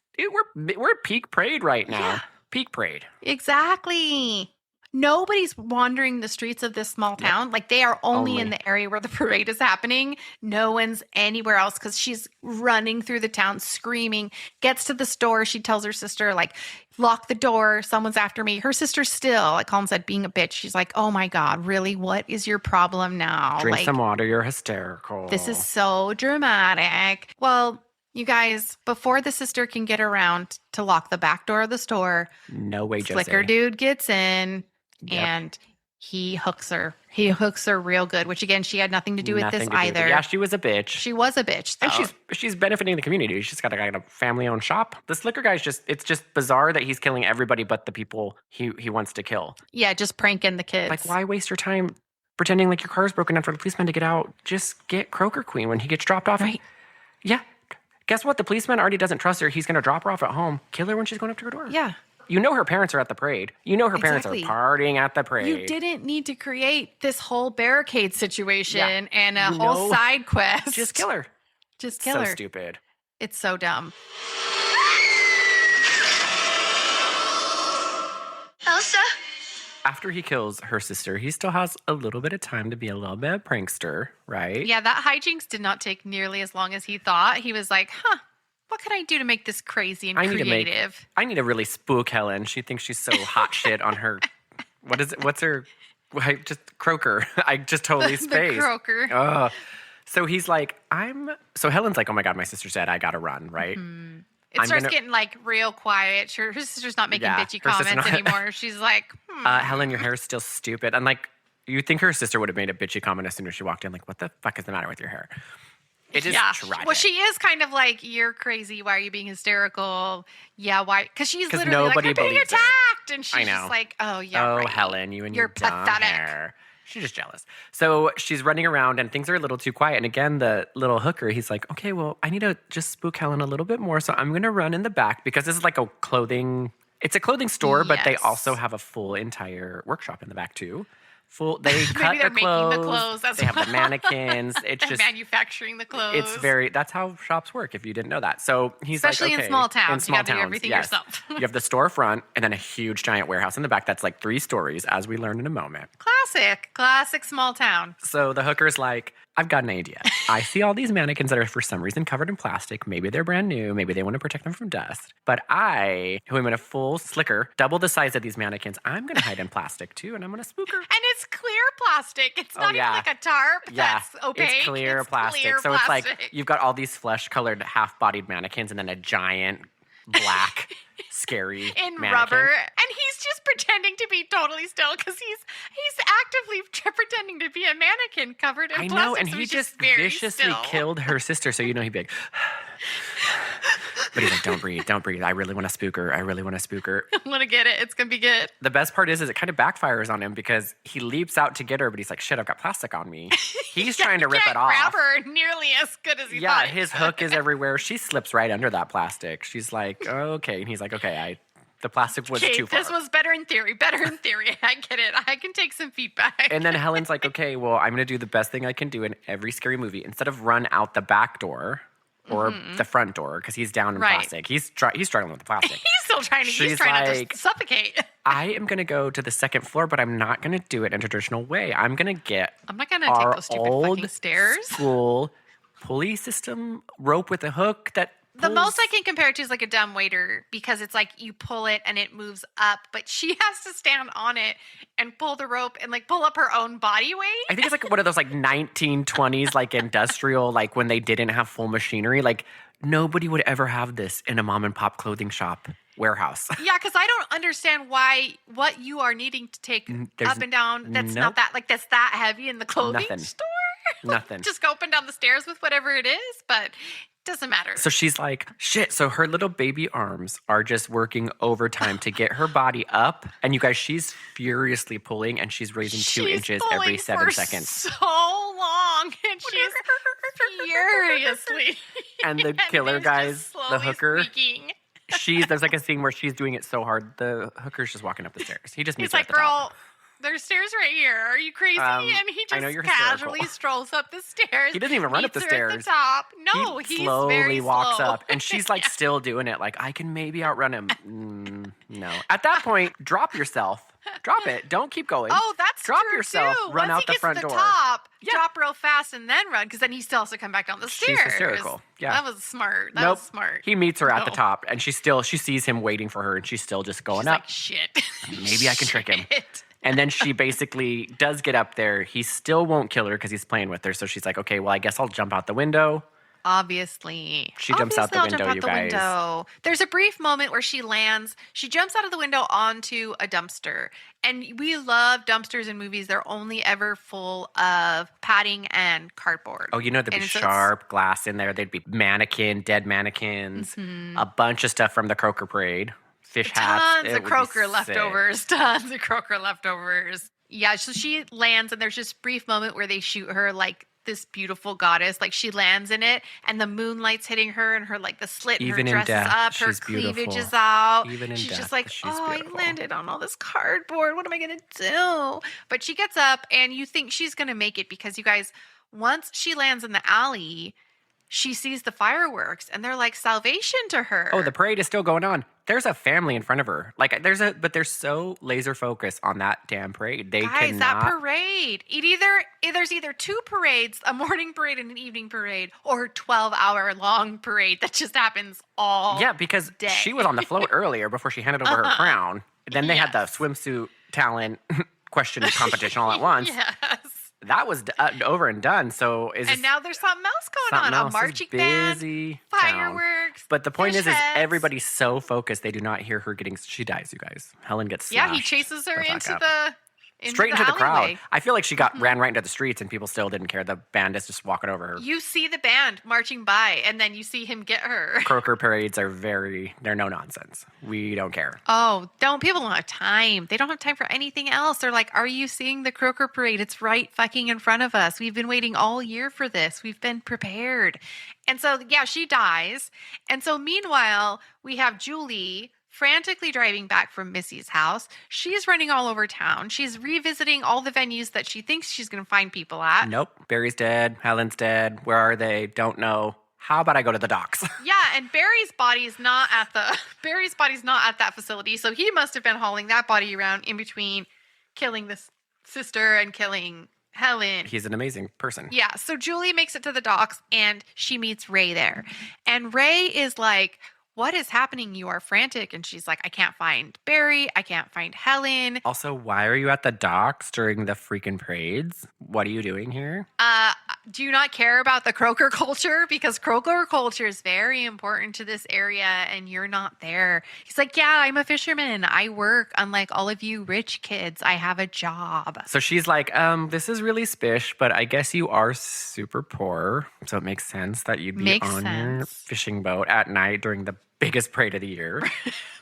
We're peak parade right now. Yeah. Peak parade. Exactly. Nobody's wandering the streets of this small town. Like they are only in the area where the parade is happening. No one's anywhere else because she's running through the town screaming, gets to the store. She tells her sister, like, lock the door. Someone's after me. Her sister still, like Colin said, being a bitch. She's like, oh my God, really? What is your problem now? Drink some water. You're hysterical. This is so dramatic. Well, you guys, before the sister can get around to lock the back door of the store, no way, Jose. Slicker dude gets in and he hooks her. He hooks her real good, which again, she had nothing to do with this either. Yeah, she was a bitch. She was a bitch, though. And she's benefiting the community. She's got a family-owned shop. The Slicker guy's it's just bizarre that he's killing everybody but the people he wants to kill. Yeah, just pranking the kids. Like, why waste your time pretending like your car's broken down for the policeman to get out? Just get Croaker Queen when he gets dropped off. Right. Yeah. Guess what? The policeman already doesn't trust her. He's going to drop her off at home, kill her when she's going up to her door. Yeah. You know her parents are at the parade. You know her parents are partying at the parade. You didn't need to create this whole barricade situation and a whole side quest. Just kill her. Just kill her. So stupid. It's so dumb. Elsa? After he kills her sister, he still has a little bit of time to be a little bit of prankster, right? Yeah, that hijinks did not take nearly as long as he thought. He was like, what can I do to make this crazy and creative? I need to really spook Helen. She thinks she's so hot shit on her. What is it? What's her? Just Croaker. I just totally spaced. The Croaker. So he's like, So Helen's like, oh my God, my sister's dead. I gotta run, right? Mm-hmm. It starts getting like real quiet. Her sister's not making bitchy comments anymore. She's like, Helen, your hair is still stupid. And like, you think her sister would have made a bitchy comment as soon as she walked in. Like, what the fuck is the matter with your hair? It is tragic. Well, she is kind of like, you're crazy. Why are you being hysterical? Yeah, why? Because she's literally nobody like, I'm being believes attacked. her. And she's just like, oh, yeah, Oh, right. Helen, you and You're your dumb pathetic. hair. She's just jealous. So she's running around and things are a little too quiet. And again, the little hooker, he's like, okay, well, I need to just spook Helen a little bit more. So I'm going to run in the back because this is like it's a clothing store, but they also have a full entire workshop in the back too. They cut they're the making clothes. the clothes as they have well. the mannequins. It's just manufacturing the clothes. that's how shops work if you didn't know that. So he's especially like, okay, in small towns. You got to do everything yourself. You have the storefront and then a huge giant warehouse in the back that's like 3 stories, as we learned in a moment. Classic small town. So the hooker's like, I've got an idea. I see all these mannequins that are for some reason covered in plastic. Maybe they're brand new. Maybe they want to protect them from dust. But who am in a full slicker, double the size of these mannequins, I'm going to hide in plastic too, and I'm going to spook her. And it's clear plastic. It's not even like a tarp that's opaque. It's clear plastic. So it's like you've got all these flesh-colored half-bodied mannequins and then a giant black scary in mannequin. rubber, and he's just pretending to be totally still because he's actively pretending to be a mannequin covered in plastic. I know, and so he just very viciously still. killed her sister, so he'd be like, but he's like, don't breathe. I really want to spook her. I want to get it. It's gonna be good. The best part is it kind of backfires on him because he leaps out to get her, but he's like, shit, I've got plastic on me. He's trying to rip it off. Grab her nearly as good as he thought. Yeah, his hook is everywhere. She slips right under that plastic. She's like, okay. And he's like, okay, the plastic was too far. This was better in theory. I get it. I can take some feedback. And then Helen's like, okay, well, I'm going to do the best thing I can do in every scary movie. Instead of run out the back door or the front door, because he's down in plastic. He's struggling with the plastic. He's still trying to. He's trying not to suffocate. I am going to go to the second floor, but I'm not going to do it in a traditional way. I'm going to get I'm not going to take those stupid fucking stairs. School pulley system rope with a hook that the most I can compare it to is like a dumb waiter because it's like you pull it and it moves up, but she has to stand on it and pull the rope and like pull up her own body weight. I think it's like one of those like 1920s like industrial, like when they didn't have full machinery. Like nobody would ever have this in a mom and pop clothing shop warehouse. Yeah, because I don't understand what you are needing to take up and down. That's not that that's that heavy in the clothing store. Nothing. Just go up and down the stairs with whatever it is, but doesn't matter. So she's like, shit. So her little baby arms are just working overtime to get her body up. And you guys, she's furiously pulling and she's raising 2 inches every 7 seconds. So long. And she's furiously. And the killer guys, the hooker. Squeaking. There's like a scene where she's doing it so hard, the hooker's just walking up the stairs. He just meets He's her like, at the top. girl, there's stairs right here. Are you crazy? And he just casually strolls up the stairs. He doesn't even run up the stairs. At the top. No, he he's slowly very walks slow. up, and she's like still doing it. Like, I can maybe outrun him. No. At that point, drop yourself. Drop it. Don't keep going. Oh, that's drop true yourself. Too. Run Once out the front door. Top, drop real fast and then run, because then he still has to come back down the stairs. She's hysterical. Yeah, that was smart. That was smart. He meets her at the top, and she sees him waiting for her, and she's still just going up. Like, shit. Maybe I can trick him. And then she basically does get up there. He still won't kill her because he's playing with her. So she's like, okay, well, I guess I'll jump out the window. Obviously. She jumps out the window, you guys. Window. There's a brief moment where she lands. She jumps out of the window onto a dumpster. And we love dumpsters in movies. They're only ever full of padding and cardboard. Oh, there'd be sharp glass in there. There'd be dead mannequins, a bunch of stuff from the Croaker Parade. Fish hats. Tons of Croaker leftovers. Yeah, so she lands, and there's this brief moment where they shoot her like this beautiful goddess. Like, she lands in it, and the moonlight's hitting her, and her, like, the slit in her dress is up. Her cleavage is out. She's just like, I landed on all this cardboard. What am I going to do? But she gets up, and you think she's going to make it because, you guys, once she lands in the alley, she sees the fireworks, and they're like salvation to her. Oh, the parade is still going on. There's a family in front of her. Like, but they're so laser focused on that damn parade. Guys, that parade. There's either 2 parades, a morning parade and an evening parade, or a 12-hour long parade that just happens all day. Yeah, because she was on the float earlier before she handed over her crown. Then they had the swimsuit talent question competition all at once. Yes. That was over and done. So now there's something else going on. A marching band, fireworks. But the point is everybody's so focused they do not hear her getting. She dies, you guys. Helen gets smashed. Yeah, he chases her straight into the crowd. alleyway. I feel like she ran right into the streets and people still didn't care. The band is just walking over her. You see the band marching by, and then you see him get her. Croaker parades are they're no nonsense. We don't care. Oh, people don't have time. They don't have time for anything else. They're like, are you seeing the Croaker parade? It's right fucking in front of us. We've been waiting all year for this. We've been prepared. And so, yeah, she dies. And so meanwhile, we have Julie frantically driving back from Missy's house. She's running all over town. She's revisiting all the venues that she thinks she's going to find people at. Nope. Barry's dead. Helen's dead. Where are they? Don't know. How about I go to the docks? Yeah, and Barry's body's not at that facility, so he must have been hauling that body around in between killing this sister and killing Helen. He's an amazing person. Yeah, so Julie makes it to the docks and she meets Ray there. And Ray is like, what is happening? You are frantic. And she's like, I can't find Barry. I can't find Helen. Also, why are you at the docks during the freaking parades? What are you doing here? Do you not care about the Croaker culture? Because Croaker culture is very important to this area and you're not there. He's like, yeah, I'm a fisherman. I work. Unlike all of you rich kids, I have a job. So she's like, this is really spish, but I guess you are super poor. So it makes sense that you'd be on your fishing boat at night during the biggest parade of the year.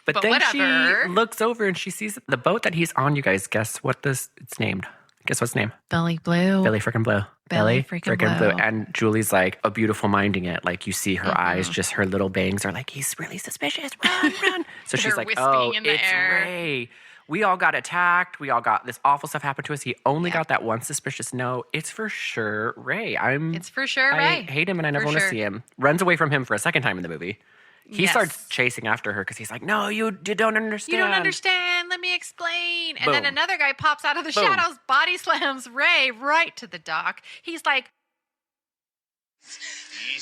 But then whatever. She looks over and she sees the boat that he's on. You guys guess what it's named? Guess what's its name? Billy Blue. Billy freaking Blue. Billy freaking Blue. And Julie's like a beautiful minding it. Like you see her eyes, just her little bangs are like, he's really suspicious. Run, run. So she's like, oh, it's Ray. We all got attacked. We all got this awful stuff happened to us. He only got that one suspicious note. It's for sure Ray. It's for sure Ray. I hate him and I never want to see him. Runs away from him for a second time in the movie. He starts chasing after her because he's like, no, you don't understand. You don't understand. Let me explain. And then another guy pops out of the shadows, body slams Ray right to the dock. He's like,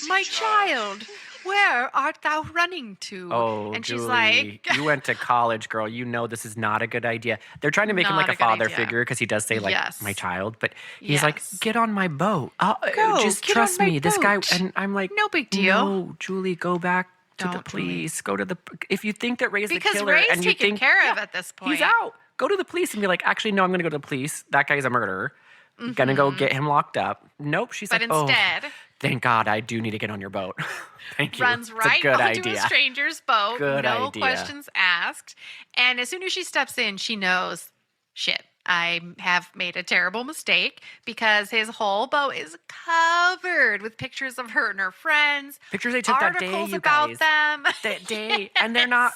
my child, where art thou running to? Oh, and Julie, she's like, you went to college, girl. You know this is not a good idea. They're trying to make him like a father figure because he does say like, my child. But he's like, get on my boat. Just trust me. This guy. And I'm like, no big deal. No, Julie, go back to the police. Go to the. If you think that Ray's the killer, because Ray's and you taken think care of at this point, he's out. Go to the police and be like, actually, no, I'm going to go to the police. That guy's a murderer. Gonna go get him locked up. Nope. She's but like, instead, thank God, I do need to get on your boat. Thank you. Runs it's right a good onto idea. a stranger's boat. Good no idea. questions asked. And as soon as she steps in, she knows, shit, I have made a terrible mistake because his whole boat is covered with pictures of her and her friends. Pictures they took that day, articles you about guys. them. That day. And they're not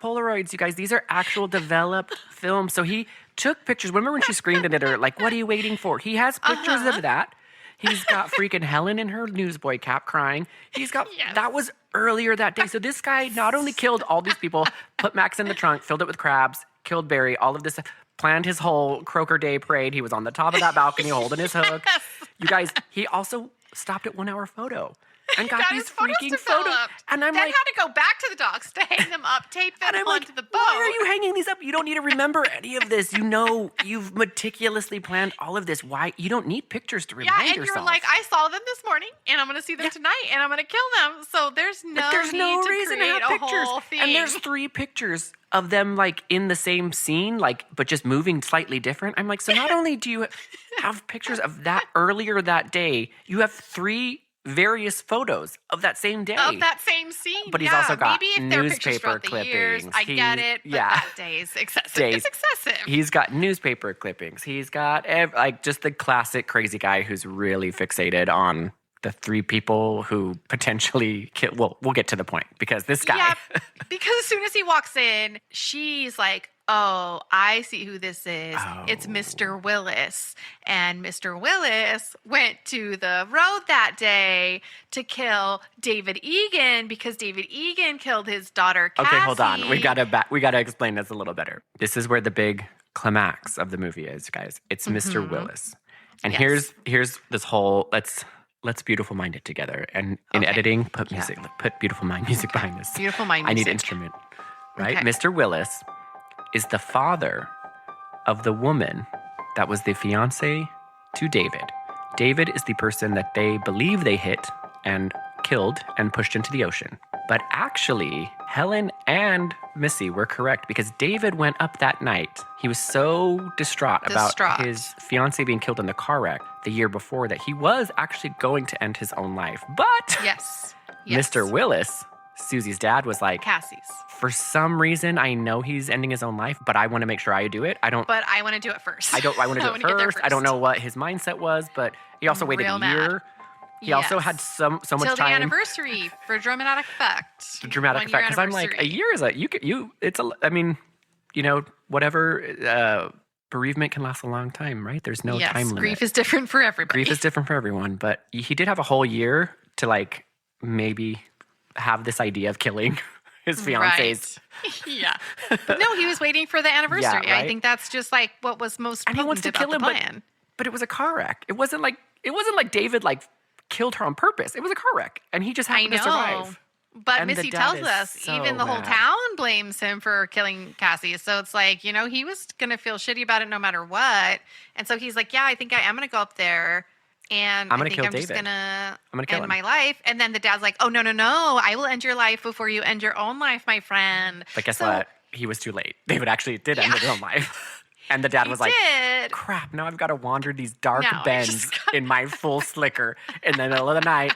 Polaroids, you guys. These are actual developed films. So he took pictures. Remember when she screamed at her, like, what are you waiting for? He has pictures of that. He's got freaking Helen in her newsboy cap crying. He's got, that was earlier that day. So this guy not only killed all these people, put Max in the trunk, filled it with crabs, killed Barry, all of this, planned his whole Croaker Day parade. He was on the top of that balcony holding his hook. You guys, he also stopped at 1 hour photo. And got these freaking photos. And I'm then like, had to go back to the docks to hang them up, tape them onto the boat. Why are you hanging these up? You don't need to remember any of this. You know, you've meticulously planned all of this. Why? You don't need pictures to remind yourself. Yeah, and you're like, I saw them this morning, and I'm going to see them tonight, and I'm going to kill them. So there's no reason to have pictures. And there's 3 pictures of them like in the same scene, like, but just moving slightly different. I'm like, so not only do you have pictures of that earlier that day, you have 3 various photos of that same day. Of that same scene. But he's also got maybe if they're pictures newspaper throughout the years, clippings. I get it, but that day is excessive. It's excessive. He's got newspaper clippings. He's got like just the classic crazy guy who's really fixated on the 3 people who potentially kill. Well, we'll get to the point because this guy. Yeah, because as soon as he walks in, she's like, oh, I see who this is. Oh. It's Mr. Willis. And Mr. Willis went to the road that day to kill David Egan because David Egan killed his daughter, Cassie. Okay, hold on. We gotta explain this a little better. This is where the big climax of the movie is, guys. It's Mr. Willis. And here's this whole let's beautiful mind it together. And in editing, put music, put beautiful mind music behind this. Beautiful mind I music. need instrument. Right? Okay. Mr. Willis is the father of the woman that was the fiance to David. David is the person that they believe they hit and killed and pushed into the ocean. But actually, Helen and Missy were correct because David went up that night. He was so distraught about his fiancée being killed in the car wreck the year before that he was actually going to end his own life. But Yes. Mr. Willis, Susie's dad, was like, Cassie's. for some reason, I know he's ending his own life, but I want to make sure I do it. But I want to do it first. I want to do it first. I don't know what his mindset was, but he also waited a year. He also had so much time. Till the anniversary for dramatic effect. Dramatic effect. Because I'm like, a year is whatever bereavement can last a long time, right? There's no time limit. Grief is different for everybody. Grief is different for everyone, but he did have a whole year to like maybe have this idea of killing his fiancés. Right. Yeah. But no, he was waiting for the anniversary. Yeah, right? I think that's just like what was most potent he wants to about kill him, the plan. But it was a car wreck. It wasn't like David like killed her on purpose. It was a car wreck, and he just happened to survive. But Missy tells us even the whole town blames him for killing Cassie. So it's like, he was going to feel shitty about it no matter what. And so he's like, yeah, I think I am going to go up there. And I'm just going to end my life. And then the dad's like, oh, no. I will end your life before you end your own life, my friend. But guess what? He was too late. David actually did end his own life. And the dad was like, crap, now I've got to wander these dark bends in my full slicker in the middle of the night.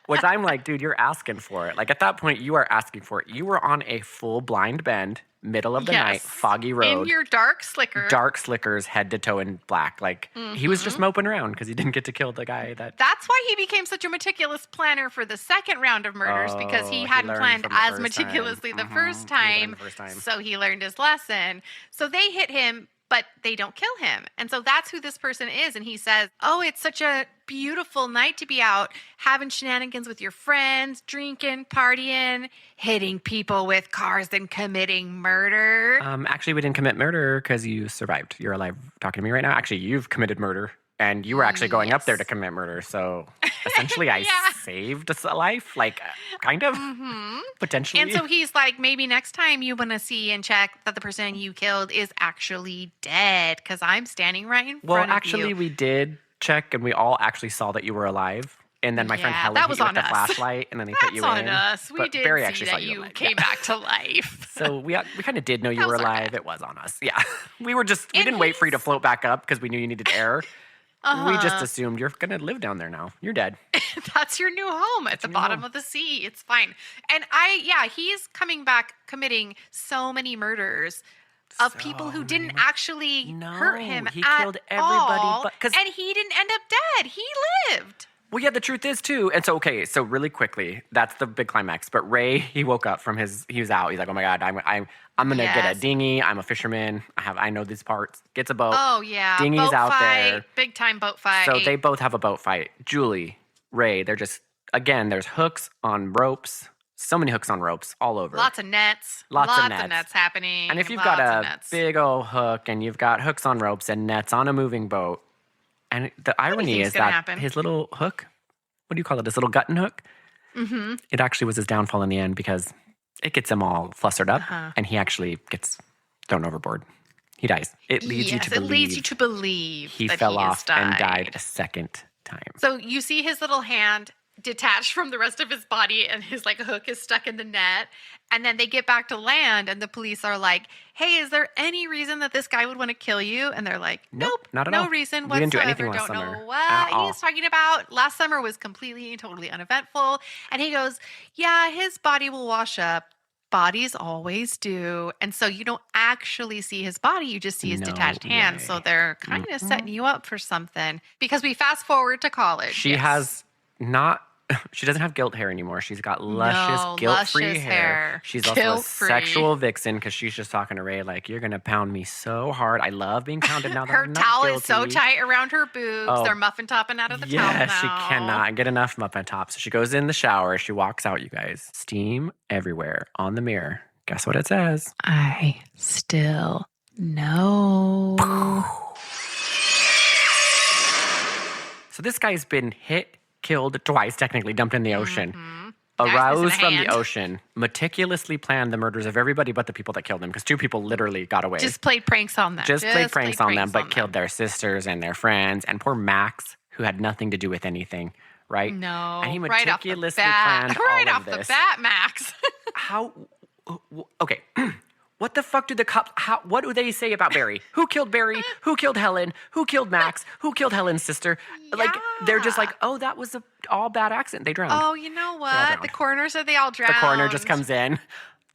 Which I'm like, dude, you're asking for it. Like at that point, you are asking for it. You were on a full blind bend, middle of the night, foggy road. In your dark slicker. Dark slickers, head to toe in black. Like he was just moping around because he didn't get to kill the guy that... That's why he became such a meticulous planner for the second round of murders because he hadn't planned as meticulously the first time. So he learned his lesson. So they hit him, but they don't kill him. And so that's who this person is. And he says, oh, it's such a beautiful night to be out having shenanigans with your friends, drinking, partying, hitting people with cars and committing murder. Actually, we didn't commit murder because you survived. You're alive talking to me right now. Actually, you've committed murder. And you were actually going up there to commit murder. So essentially, I saved a life, like kind of, potentially. And so he's like, maybe next time you want to see and check that the person you killed is actually dead because I'm standing right in front of you. Well, actually, we did check and we all actually saw that you were alive. And then my friend Helen hit you with the flashlight and then they put you in. That's on us. We did see that you came back to life. So we kind of did know you were alive. It was on us. Yeah. We didn't wait for you to float back up because we knew you needed air. We just assumed you're going to live down there now. You're dead. That's your new home at the bottom of the sea. It's fine. And he's coming back committing so many murders of people who didn't actually hurt him he killed everybody all, and he didn't end up dead. He lived. Well, yeah, the truth is, too. And so, okay, so really quickly, that's the big climax. But Ray, he woke up from he was out. He's like, oh, my God, I'm going to get a dinghy. I'm a fisherman. I know these parts. Gets a boat. Oh, yeah. Dinghy's boat out fight, there. Big time boat fight. So they both have a boat fight. Julie, Ray, they're just, again, there's hooks on ropes. So many hooks on ropes all over. Lots of nets. Lots of nets happening. And if you've got a big old hook and you've got hooks on ropes and nets on a moving boat, and the irony is that his little hook, what do you call it? This little gutting hook? Mm-hmm. It actually was his downfall in the end because it gets him all flustered up and he actually gets thrown overboard. He dies. It leads you to believe he fell off and died a second time. So you see his little hand detached from the rest of his body and his hook is stuck in the net. And then they get back to land and the police are like, hey, is there any reason that this guy would want to kill you? And they're like, nope, not at no all. reason whatsoever. We didn't do anything last summer. Don't know what he's talking about. Last summer was completely and totally uneventful. And he goes, yeah, his body will wash up. Bodies always do. And so you don't actually see his body. You just see his detached hand. So they're kind of setting you up for something. Because we fast forward to college. She doesn't have guilt hair anymore. She's got luscious, guilt-free hair. She's also a sexual vixen because she's just talking to Ray like, you're going to pound me so hard. I love being pounded now that her I'm not towel guilty. Is so tight around her boobs. They're muffin topping out of the towel now. Yeah, she cannot get enough muffin top. So she goes in the shower. She walks out, you guys. Steam everywhere on the mirror. Guess what it says? I still know. So this guy's been hit, killed twice, technically dumped in the ocean, aroused from the ocean, meticulously planned the murders of everybody but the people that killed him, because 2 people literally got away. Just played pranks on them. Just played pranks on them, but killed their sisters and their friends, and poor Max, who had nothing to do with anything, right? No, and he meticulously planned all of this. Right off the bat, Max. how? Okay. What the fuck do the cops? What do they say about Barry? Who killed Barry? Who killed Helen? Who killed Max? Who killed Helen's sister? Yeah. Like they're just like, oh, that was a all bad accident. They drowned. Oh, you know what? The coroner said they all drowned. The coroner just comes in.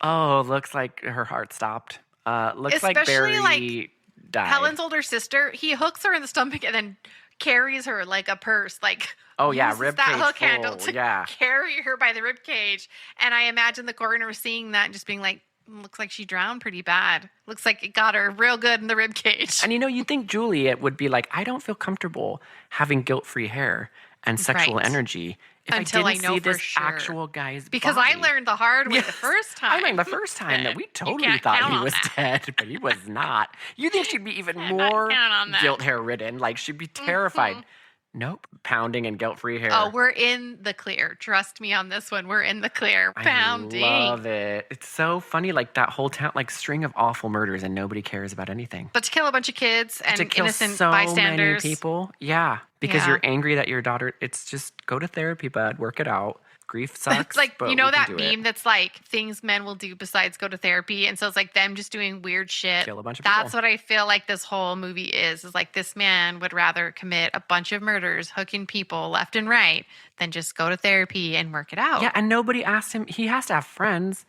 Oh, looks like her heart stopped. Looks Especially like Barry died. Helen's older sister, he hooks her in the stomach and then carries her like a purse. Like, oh yeah, uses rib that cage hook full. handle to carry her by the rib cage. And I imagine the coroner seeing that and just being like, looks like she drowned pretty bad. Looks like it got her real good in the rib cage. And you'd think Juliet would be like, I don't feel comfortable having guilt-free hair and sexual energy if Until I didn't I know see for this sure. actual guy's Because body. I learned the hard way the first time. I learned the first time that we totally can't thought count he on was that. dead, but he was not. You think she'd be even Not more count on that. guilt hair ridden? Like she'd be terrified. Nope, pounding and guilt-free hair. Oh, we're in the clear. Trust me on this one. We're in the clear. Pounding. I love it. It's so funny, like that whole town, like string of awful murders, and nobody cares about anything. But to kill a bunch of kids and To kill innocent so bystanders. many people, yeah, because Yeah. you're angry that your daughter. It's just go to therapy, bud. Work it out. Grief sucks. It's like, but you know we can that do it. meme that's like things men will do besides go to therapy. And so it's like them just doing weird shit. Kill a bunch of That's people. what I feel like this whole movie is like this man would rather commit a bunch of murders, hooking people left and right, than just go to therapy and work it out. Yeah, and nobody asked him. He has to have friends.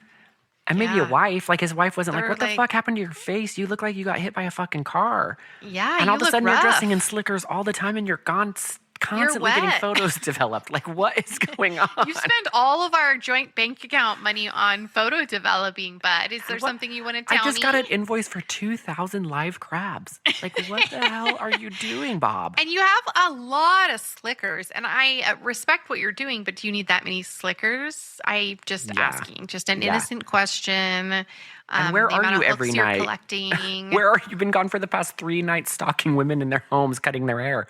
And maybe a Yeah. wife. Like his wife wasn't like, They're what the like- fuck happened to your face? You look like you got hit by a fucking car. Yeah, And all of you a sudden look you're rough. dressing in slickers all the time and you're constantly getting wet. photos developed. Like what is going on? You spend all of our joint bank account money on photo developing, bud. Is there What- something you want to tell me? I just got an invoice for 2,000 live crabs. Like what the hell are you doing, Bob? And you have a lot of slickers, and I respect what you're doing, but do you need that many slickers? I just asking, just an innocent question. And where the are amount you of every hooks you're night? collecting. Where are you? Been gone for the past 3 nights stalking women in their homes, cutting their hair.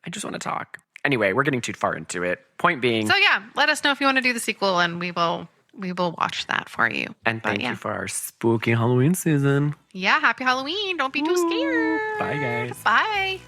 I just want to talk. Anyway, we're getting too far into it. Point being. So yeah, let us know if you want to do the sequel, and we will watch that for you. And But thank yeah. you for our spooky Halloween season. Yeah, happy Halloween. Don't be too scared. Bye, guys. Bye.